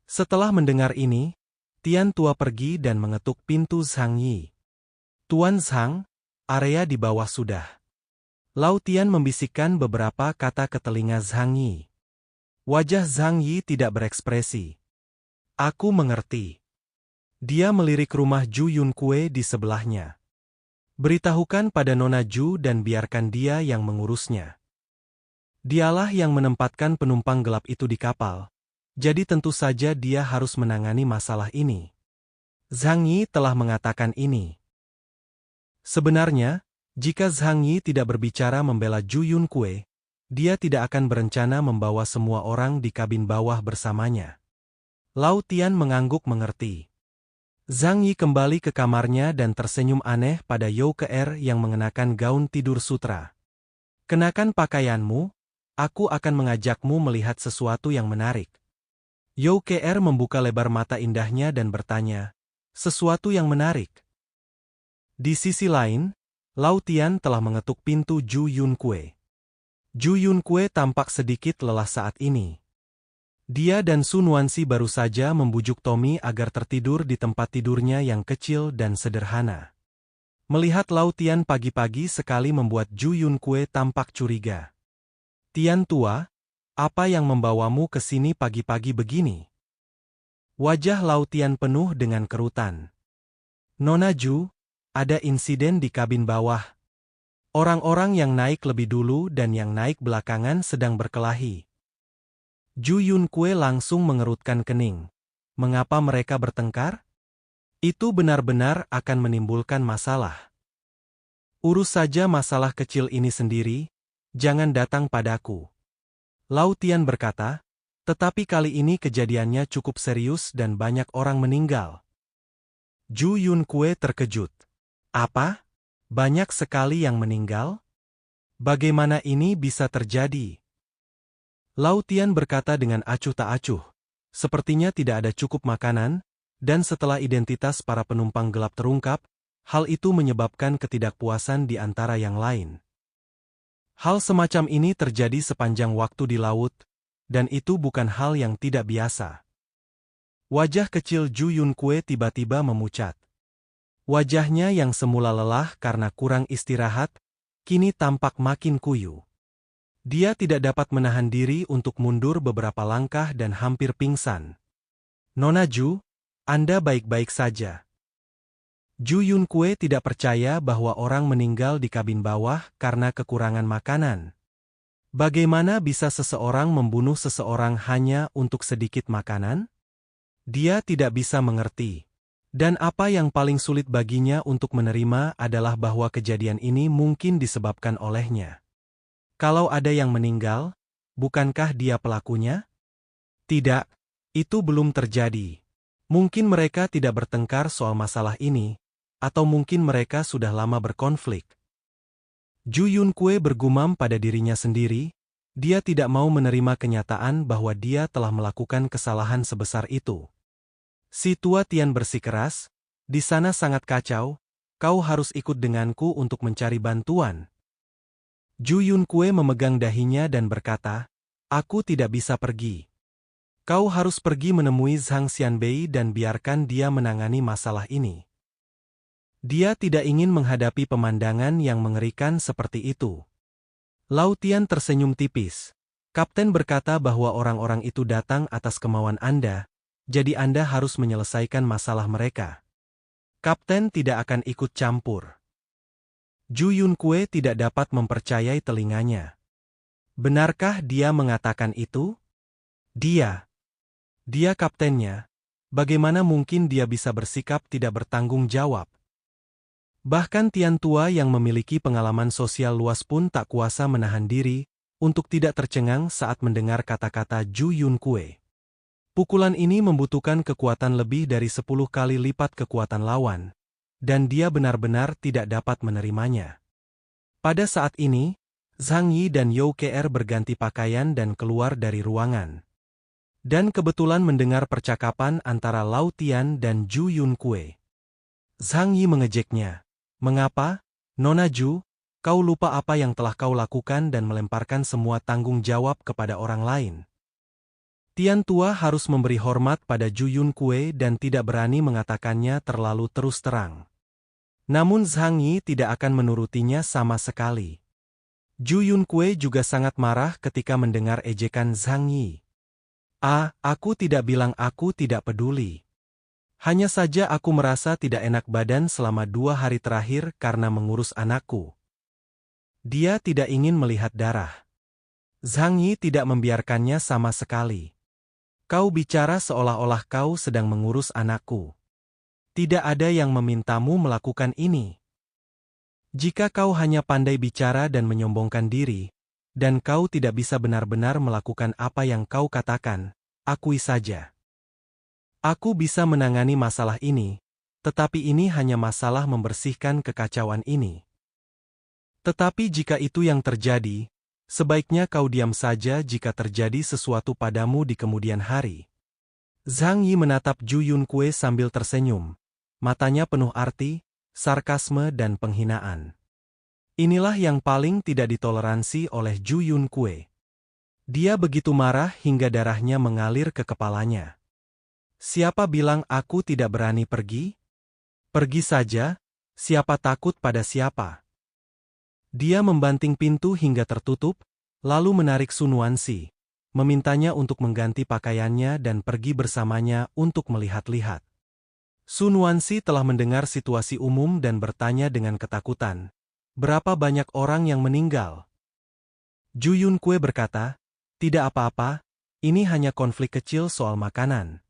Speaker 1: Setelah mendengar ini, Tian Tua pergi dan mengetuk pintu Zhang Yi. Tuan Zhang, area di bawah sudah. Lautian membisikkan beberapa kata ke telinga Zhang Yi. Wajah Zhang Yi tidak berekspresi. Aku mengerti. Dia melirik rumah Ju Yunkue di sebelahnya. Beritahukan pada Nona Ju dan biarkan dia yang mengurusnya. Dialah yang menempatkan penumpang gelap itu di kapal. Jadi tentu saja dia harus menangani masalah ini. Zhang Yi telah mengatakan ini. Sebenarnya, jika Zhang Yi tidak berbicara membela Ju Yunkue, dia tidak akan berencana membawa semua orang di kabin bawah bersamanya. Lautian mengangguk mengerti. Zhang Yi kembali ke kamarnya dan tersenyum aneh pada You Ke-er yang mengenakan gaun tidur sutra. Kenakan pakaianmu, aku akan mengajakmu melihat sesuatu yang menarik. You Ke-er membuka lebar mata indahnya dan bertanya, sesuatu yang menarik. Di sisi lain, Lautian telah mengetuk pintu Ju Yunkue. Ju Yunkue tampak sedikit lelah saat ini. Dia dan Su Nuansi baru saja membujuk Tommy agar tertidur di tempat tidurnya yang kecil dan sederhana. Melihat Lau Tian pagi-pagi sekali membuat Ju Yunkue tampak curiga. "Tian tua, apa yang membawamu ke sini pagi-pagi begini?" Wajah Lau Tian penuh dengan kerutan. "Nona Ju, ada insiden di kabin bawah. Orang-orang yang naik lebih dulu dan yang naik belakangan sedang berkelahi." Ju Yunkue langsung mengerutkan kening. Mengapa mereka bertengkar? Itu benar-benar akan menimbulkan masalah. Urus saja masalah kecil ini sendiri, jangan datang padaku. Lau Tian berkata, tetapi kali ini kejadiannya cukup serius dan banyak orang meninggal. Ju Yunkue terkejut. Apa? Banyak sekali yang meninggal? Bagaimana ini bisa terjadi? Lau Tian berkata dengan acuh tak acuh. Sepertinya tidak ada cukup makanan, dan setelah identitas para penumpang gelap terungkap, hal itu menyebabkan ketidakpuasan di antara yang lain. Hal semacam ini terjadi sepanjang waktu di laut, dan itu bukan hal yang tidak biasa. Wajah kecil Ju Yunkue tiba-tiba memucat. Wajahnya yang semula lelah karena kurang istirahat, kini tampak makin kuyu. Dia tidak dapat menahan diri untuk mundur beberapa langkah dan hampir pingsan. "Nona Ju, Anda baik-baik saja?" Ju Yunkue tidak percaya bahwa orang meninggal di kabin bawah karena kekurangan makanan. Bagaimana bisa seseorang membunuh seseorang hanya untuk sedikit makanan? Dia tidak bisa mengerti. Dan apa yang paling sulit baginya untuk menerima adalah bahwa kejadian ini mungkin disebabkan olehnya. Kalau ada yang meninggal, bukankah dia pelakunya? Tidak, itu belum terjadi. Mungkin mereka tidak bertengkar soal masalah ini, atau mungkin mereka sudah lama berkonflik. Ju Yunkue bergumam pada dirinya sendiri, dia tidak mau menerima kenyataan bahwa dia telah melakukan kesalahan sebesar itu. Si tua Tian bersikeras, "Di sana sangat kacau, kau harus ikut denganku untuk mencari bantuan." Ju Yunkue memegang dahinya dan berkata, "Aku tidak bisa pergi. Kau harus pergi menemui Zhang Xianbei dan biarkan dia menangani masalah ini." Dia tidak ingin menghadapi pemandangan yang mengerikan seperti itu. Lau Tian tersenyum tipis. "Kapten berkata bahwa orang-orang itu datang atas kemauan Anda, jadi Anda harus menyelesaikan masalah mereka. Kapten tidak akan ikut campur." Ju Yunkue tidak dapat mempercayai telinganya. Benarkah dia mengatakan itu? Dia kaptennya. Bagaimana mungkin dia bisa bersikap tidak bertanggung jawab? Bahkan Tian tua yang memiliki pengalaman sosial luas pun tak kuasa menahan diri untuk tidak tercengang saat mendengar kata-kata Ju Yunkue. Pukulan ini membutuhkan kekuatan lebih dari 10 kali lipat kekuatan lawan, dan dia benar-benar tidak dapat menerimanya. Pada saat ini, Zhang Yi dan You Kr berganti pakaian dan keluar dari ruangan. Dan kebetulan mendengar percakapan antara Lau Tian dan Ju Yunkue. Zhang Yi mengejeknya. "Mengapa, Nona Ju, kau lupa apa yang telah kau lakukan dan melemparkan semua tanggung jawab kepada orang lain?" Tian tua harus memberi hormat pada Ju Yunkue dan tidak berani mengatakannya terlalu terus terang. Namun Zhang Yi tidak akan menurutinya sama sekali. Ju Yunkue juga sangat marah ketika mendengar ejekan Zhang Yi. Aku tidak bilang aku tidak peduli. Hanya saja aku merasa tidak enak badan selama 2 hari terakhir karena mengurus anakku." Dia tidak ingin melihat darah. Zhang Yi tidak membiarkannya sama sekali. "Kau bicara seolah-olah kau sedang mengurus anakku. Tidak ada yang memintamu melakukan ini. Jika kau hanya pandai bicara dan menyombongkan diri, dan kau tidak bisa benar-benar melakukan apa yang kau katakan, akui saja. Aku bisa menangani masalah ini, tetapi ini hanya masalah membersihkan kekacauan ini. Tetapi jika itu yang terjadi, sebaiknya kau diam saja jika terjadi sesuatu padamu di kemudian hari." Zhang Yi menatap Ju Yunkue sambil tersenyum. Matanya penuh arti, sarkasme dan penghinaan. Inilah yang paling tidak ditoleransi oleh Ju Yunkue. Dia begitu marah hingga darahnya mengalir ke kepalanya. Siapa bilang aku tidak berani pergi? Pergi saja, siapa takut pada siapa? Dia membanting pintu hingga tertutup, lalu menarik Sun Wanxi, memintanya untuk mengganti pakaiannya dan pergi bersamanya untuk melihat-lihat. Sun Wanxi telah mendengar situasi umum dan bertanya dengan ketakutan, "Berapa banyak orang yang meninggal?" Ju Yunkue berkata, "Tidak apa-apa, ini hanya konflik kecil soal makanan.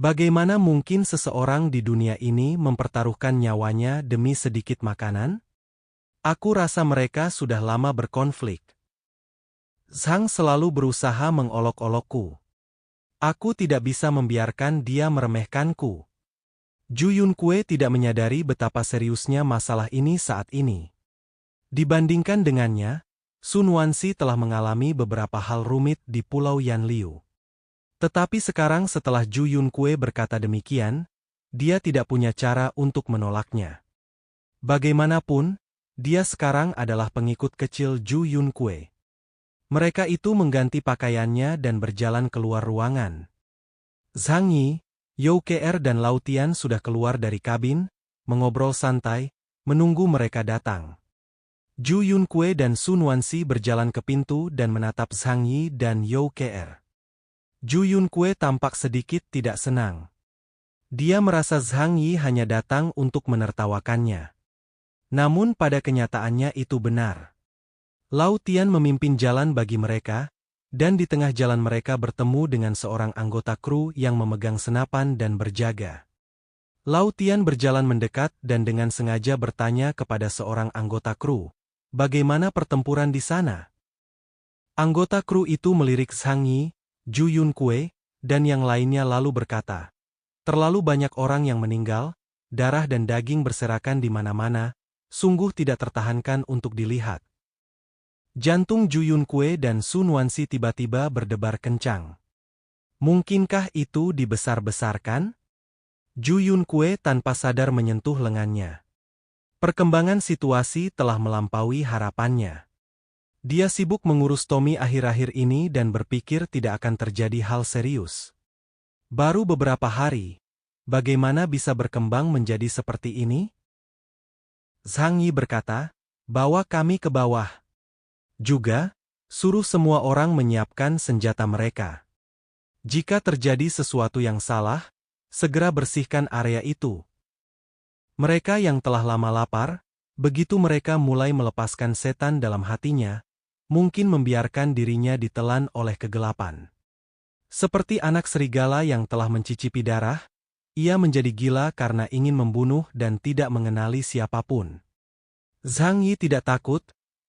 Speaker 1: Bagaimana mungkin seseorang di dunia ini mempertaruhkan nyawanya demi sedikit makanan? Aku rasa mereka sudah lama berkonflik." Zhang selalu berusaha mengolok-olokku. Aku tidak bisa membiarkan dia meremehkanku. Ju Yunkue tidak menyadari betapa seriusnya masalah ini saat ini. Dibandingkan dengannya, Sun Wanxi telah mengalami beberapa hal rumit di Pulau Yanliu. Tetapi sekarang setelah Ju Yunkue berkata demikian, dia tidak punya cara untuk menolaknya. Bagaimanapun, dia sekarang adalah pengikut kecil Ju Yunkue. Mereka itu mengganti pakaiannya dan berjalan keluar ruangan. Zhang Yi, You Kr dan Lao Tian sudah keluar dari kabin, mengobrol santai, menunggu mereka datang. Ju Yunkue dan Sun Wanxi berjalan ke pintu dan menatap Zhang Yi dan You Kr. Ju Yunkue tampak sedikit tidak senang. Dia merasa Zhang Yi hanya datang untuk menertawakannya. Namun pada kenyataannya itu benar. Lao Tian memimpin jalan bagi mereka, dan di tengah jalan mereka bertemu dengan seorang anggota kru yang memegang senapan dan berjaga. Lao Tian berjalan mendekat dan dengan sengaja bertanya kepada seorang anggota kru, "Bagaimana pertempuran di sana?" Anggota kru itu melirik Zhang Yi, Ju Yunkue, dan yang lainnya lalu berkata, "Terlalu banyak orang yang meninggal, darah dan daging berserakan di mana-mana, sungguh tidak tertahankan untuk dilihat." Jantung Ju Yunkue dan Sun Wanxi tiba-tiba berdebar kencang. Mungkinkah itu dibesar-besarkan? Ju Yunkue tanpa sadar menyentuh lengannya. Perkembangan situasi telah melampaui harapannya. Dia sibuk mengurus Tommy akhir-akhir ini dan berpikir tidak akan terjadi hal serius. Baru beberapa hari, bagaimana bisa berkembang menjadi seperti ini? Zhang Yi berkata, "Bawa kami ke bawah. Juga, suruh semua orang menyiapkan senjata mereka. Jika terjadi sesuatu yang salah, segera bersihkan area itu." Mereka yang telah lama lapar, begitu mereka mulai melepaskan setan dalam hatinya, mungkin membiarkan dirinya ditelan oleh kegelapan. Seperti anak serigala yang telah mencicipi darah, ia menjadi gila karena ingin membunuh dan tidak mengenali siapapun. Zhang Yi tidak takut,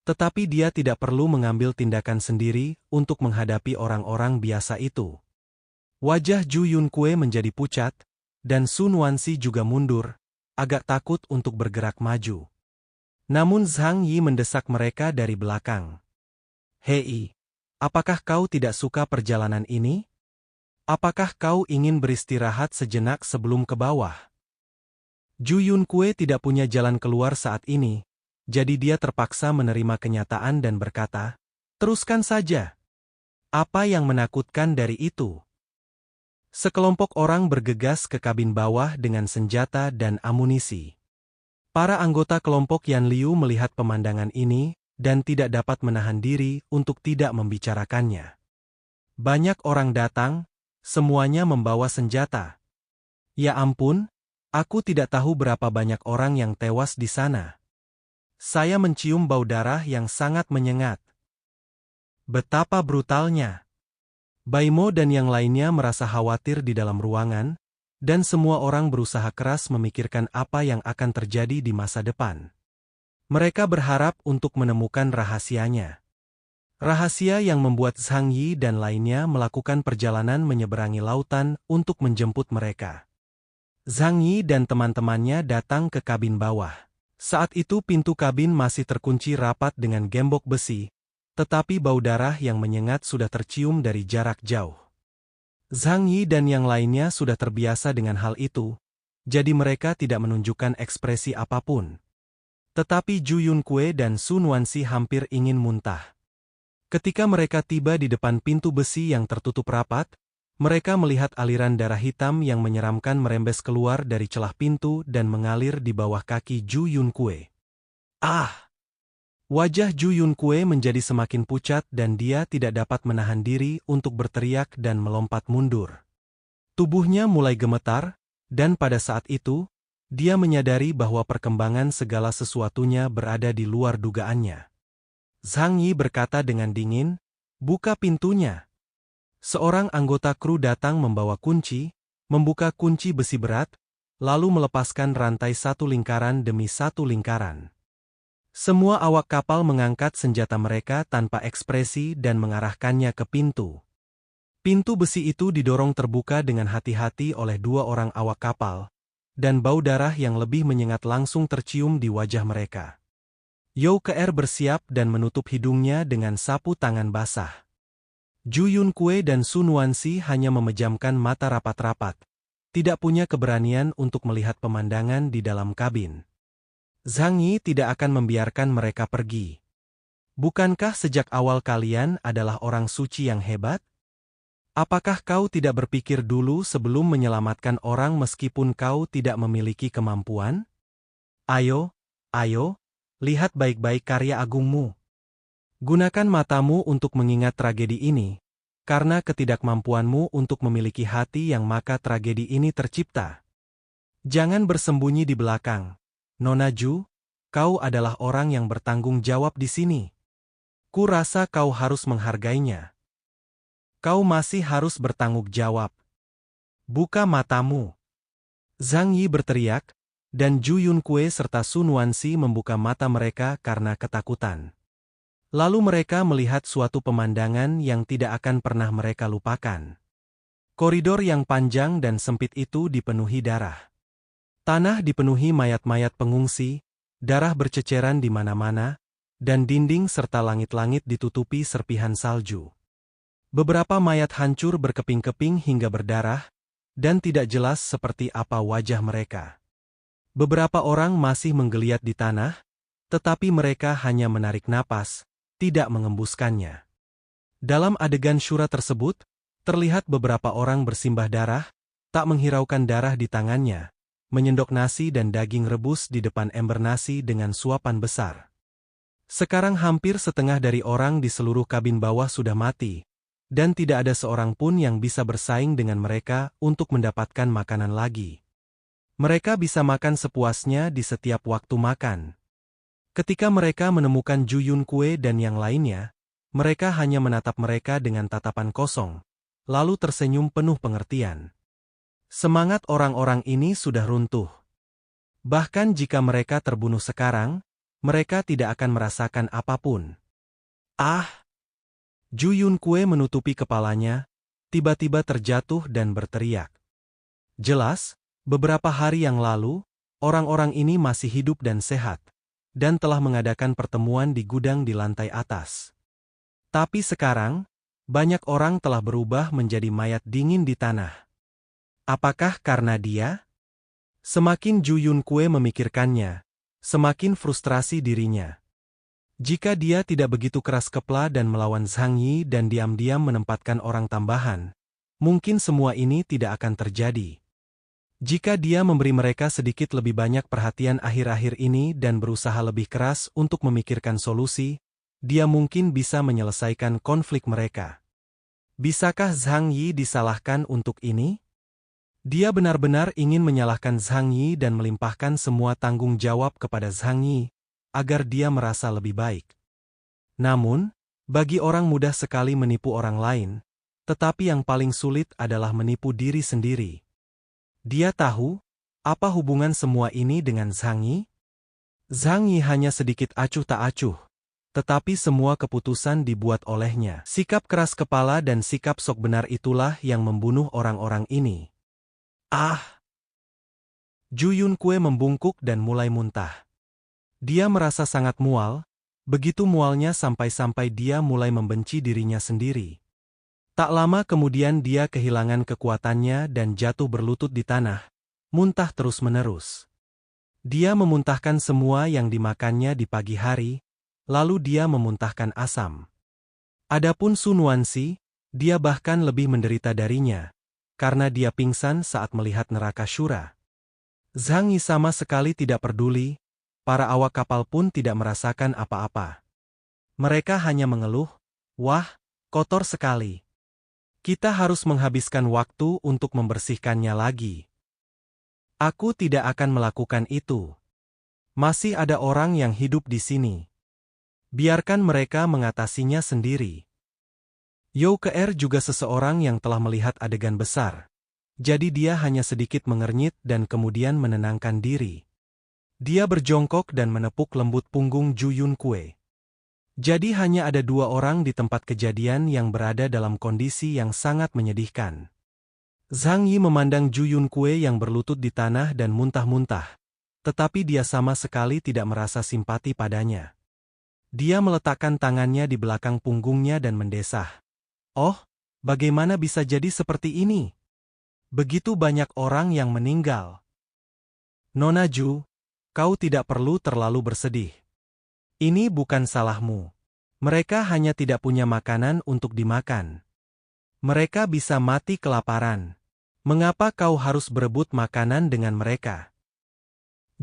Speaker 1: tetapi dia tidak perlu mengambil tindakan sendiri untuk menghadapi orang-orang biasa itu. Wajah Ju Yunkue menjadi pucat, dan Sun Wanxi juga mundur, agak takut untuk bergerak maju. Namun Zhang Yi mendesak mereka dari belakang. "Hei, apakah kau tidak suka perjalanan ini? Apakah kau ingin beristirahat sejenak sebelum ke bawah?" Ju Yunkue tidak punya jalan keluar saat ini, jadi dia terpaksa menerima kenyataan dan berkata, "Teruskan saja. Apa yang menakutkan dari itu?" Sekelompok orang bergegas ke kabin bawah dengan senjata dan amunisi. Para anggota kelompok Yanliu melihat pemandangan ini, dan tidak dapat menahan diri untuk tidak membicarakannya. Banyak orang datang, semuanya membawa senjata. Ya ampun, aku tidak tahu berapa banyak orang yang tewas di sana. Saya mencium bau darah yang sangat menyengat. Betapa brutalnya. Baimo dan yang lainnya merasa khawatir di dalam ruangan, dan semua orang berusaha keras memikirkan apa yang akan terjadi di masa depan. Mereka berharap untuk menemukan rahasianya. Rahasia yang membuat Zhang Yi dan lainnya melakukan perjalanan menyeberangi lautan untuk menjemput mereka. Zhang Yi dan teman-temannya datang ke kabin bawah. Saat itu pintu kabin masih terkunci rapat dengan gembok besi, tetapi bau darah yang menyengat sudah tercium dari jarak jauh. Zhang Yi dan yang lainnya sudah terbiasa dengan hal itu, jadi mereka tidak menunjukkan ekspresi apapun. Tetapi Ju Yunkue dan Sun Wanxi hampir ingin muntah. Ketika mereka tiba di depan pintu besi yang tertutup rapat, mereka melihat aliran darah hitam yang menyeramkan merembes keluar dari celah pintu dan mengalir di bawah kaki Ju Yunkue. Ah! Wajah Ju Yunkue menjadi semakin pucat dan dia tidak dapat menahan diri untuk berteriak dan melompat mundur. Tubuhnya mulai gemetar, dan pada saat itu, dia menyadari bahwa perkembangan segala sesuatunya berada di luar dugaannya. Zhang Yi berkata dengan dingin, "Buka pintunya." Seorang anggota kru datang membawa kunci, membuka kunci besi berat, lalu melepaskan rantai satu lingkaran demi satu lingkaran. Semua awak kapal mengangkat senjata mereka tanpa ekspresi dan mengarahkannya ke pintu. Pintu besi itu didorong terbuka dengan hati-hati oleh dua orang awak kapal, dan bau darah yang lebih menyengat langsung tercium di wajah mereka. You Ke bersiap dan menutup hidungnya dengan sapu tangan basah. Ju Yunkue dan Sun Wanxi hanya memejamkan mata rapat-rapat, tidak punya keberanian untuk melihat pemandangan di dalam kabin. Zhang Yi tidak akan membiarkan mereka pergi. Bukankah sejak awal kalian adalah orang suci yang hebat? Apakah kau tidak berpikir dulu sebelum menyelamatkan orang meskipun kau tidak memiliki kemampuan? Ayo, lihat baik-baik karya agungmu. Gunakan matamu untuk mengingat tragedi ini, karena ketidakmampuanmu untuk memiliki hati yang maka tragedi ini tercipta. Jangan bersembunyi di belakang. Nona Ju, kau adalah orang yang bertanggung jawab di sini. Ku rasa kau harus menghargainya. Kau masih harus bertanggung jawab. Buka matamu. Zhang Yi berteriak, dan Ju Yunkue serta Sun Wanxi membuka mata mereka karena ketakutan. Lalu mereka melihat suatu pemandangan yang tidak akan pernah mereka lupakan. Koridor yang panjang dan sempit itu dipenuhi darah. Tanah dipenuhi mayat-mayat pengungsi, darah berceceran di mana-mana, dan dinding serta langit-langit ditutupi serpihan salju. Beberapa mayat hancur berkeping-keping hingga berdarah, dan tidak jelas seperti apa wajah mereka. Beberapa orang masih menggeliat di tanah, tetapi mereka hanya menarik napas, tidak mengembuskannya. Dalam adegan syura tersebut, terlihat beberapa orang bersimbah darah, tak menghiraukan darah di tangannya, menyendok nasi dan daging rebus di depan ember nasi dengan suapan besar. Sekarang hampir setengah dari orang di seluruh kabin bawah sudah mati, dan tidak ada seorang pun yang bisa bersaing dengan mereka untuk mendapatkan makanan lagi. Mereka bisa makan sepuasnya di setiap waktu makan. Ketika mereka menemukan Ju Yunkue dan yang lainnya, mereka hanya menatap mereka dengan tatapan kosong, lalu tersenyum penuh pengertian. Semangat orang-orang ini sudah runtuh. Bahkan jika mereka terbunuh sekarang, mereka tidak akan merasakan apapun. Ah! Ju Yunkue menutupi kepalanya, tiba-tiba terjatuh dan berteriak. Jelas, beberapa hari yang lalu, orang-orang ini masih hidup dan sehat, dan telah mengadakan pertemuan di gudang di lantai atas. Tapi sekarang, banyak orang telah berubah menjadi mayat dingin di tanah. Apakah karena dia? Semakin Ju Yunkue memikirkannya, semakin frustrasi dirinya. Jika dia tidak begitu keras kepala dan melawan Zhang Yi dan diam-diam menempatkan orang tambahan, mungkin semua ini tidak akan terjadi. Jika dia memberi mereka sedikit lebih banyak perhatian akhir-akhir ini dan berusaha lebih keras untuk memikirkan solusi, dia mungkin bisa menyelesaikan konflik mereka. Bisakah Zhang Yi disalahkan untuk ini? Dia benar-benar ingin menyalahkan Zhang Yi dan melimpahkan semua tanggung jawab kepada Zhang Yi, agar dia merasa lebih baik. Namun, bagi orang mudah sekali menipu orang lain, tetapi yang paling sulit adalah menipu diri sendiri. Dia tahu, apa hubungan semua ini dengan Zhang Yi? Zhang Yi hanya sedikit acuh tak acuh, tetapi semua keputusan dibuat olehnya. Sikap keras kepala dan sikap sok benar itulah yang membunuh orang-orang ini. Ah! Ju Yunkue membungkuk dan mulai muntah. Dia merasa sangat mual, begitu mualnya sampai-sampai dia mulai membenci dirinya sendiri. Tak lama kemudian dia kehilangan kekuatannya dan jatuh berlutut di tanah, muntah terus-menerus. Dia memuntahkan semua yang dimakannya di pagi hari, lalu dia memuntahkan asam. Adapun Sun Wanxi, dia bahkan lebih menderita darinya, karena dia pingsan saat melihat neraka Syura. Zhang Yi sama sekali tidak peduli, para awak kapal pun tidak merasakan apa-apa. Mereka hanya mengeluh, "Wah, kotor sekali. Kita harus menghabiskan waktu untuk membersihkannya lagi." "Aku tidak akan melakukan itu. Masih ada orang yang hidup di sini. Biarkan mereka mengatasinya sendiri." Yau Keer juga seseorang yang telah melihat adegan besar. Jadi dia hanya sedikit mengernyit dan kemudian menenangkan diri. Dia berjongkok dan menepuk lembut punggung Ju Yunkue. Jadi hanya ada 2 orang di tempat kejadian yang berada dalam kondisi yang sangat menyedihkan. Zhang Yi memandang Ju Yunkue yang berlutut di tanah dan muntah-muntah. Tetapi dia sama sekali tidak merasa simpati padanya. Dia meletakkan tangannya di belakang punggungnya dan mendesah. "Oh, bagaimana bisa jadi seperti ini? Begitu banyak orang yang meninggal." "Nona Ju, kau tidak perlu terlalu bersedih. Ini bukan salahmu. Mereka hanya tidak punya makanan untuk dimakan. Mereka bisa mati kelaparan. Mengapa kau harus berebut makanan dengan mereka?"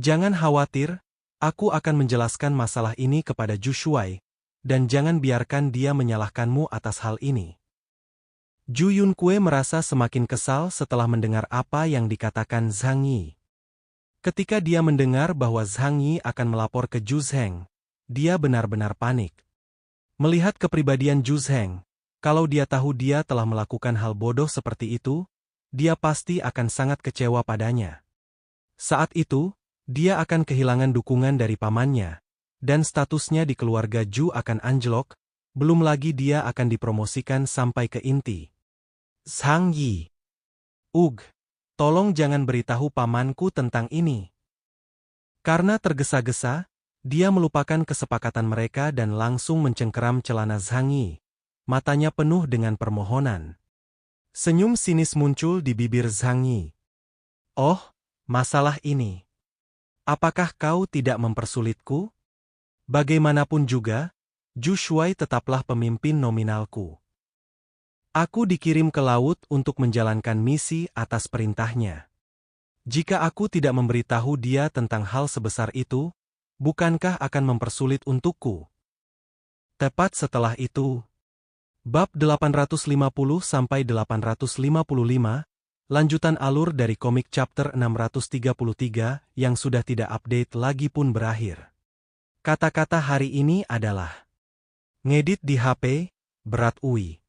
Speaker 1: "Jangan khawatir, aku akan menjelaskan masalah ini kepada Ju Shuai, dan jangan biarkan dia menyalahkanmu atas hal ini." Ju Yunkue merasa semakin kesal setelah mendengar apa yang dikatakan Zhang Yi. Ketika dia mendengar bahwa Zhang Yi akan melapor ke Ju Zheng, dia benar-benar panik. Melihat kepribadian Ju Zheng, kalau dia tahu dia telah melakukan hal bodoh seperti itu, dia pasti akan sangat kecewa padanya. Saat itu, dia akan kehilangan dukungan dari pamannya, dan statusnya di keluarga Ju akan anjlok, belum lagi dia akan dipromosikan sampai ke inti. "Zhang Yi. Tolong jangan beritahu pamanku tentang ini." Karena tergesa-gesa, dia melupakan kesepakatan mereka dan langsung mencengkeram celana Zhang Yi. Matanya penuh dengan permohonan. Senyum sinis muncul di bibir Zhang Yi. "Oh, masalah ini. Apakah kau tidak mempersulitku? Bagaimanapun juga, Ju Shuai tetaplah pemimpin nominalku. Aku dikirim ke laut untuk menjalankan misi atas perintahnya. Jika aku tidak memberitahu dia tentang hal sebesar itu, bukankah akan mempersulit untukku?" Tepat setelah itu, Bab 850-855, lanjutan alur dari komik chapter 633 yang sudah tidak update lagi pun berakhir. Kata-kata hari ini adalah ngedit di HP, berat UI.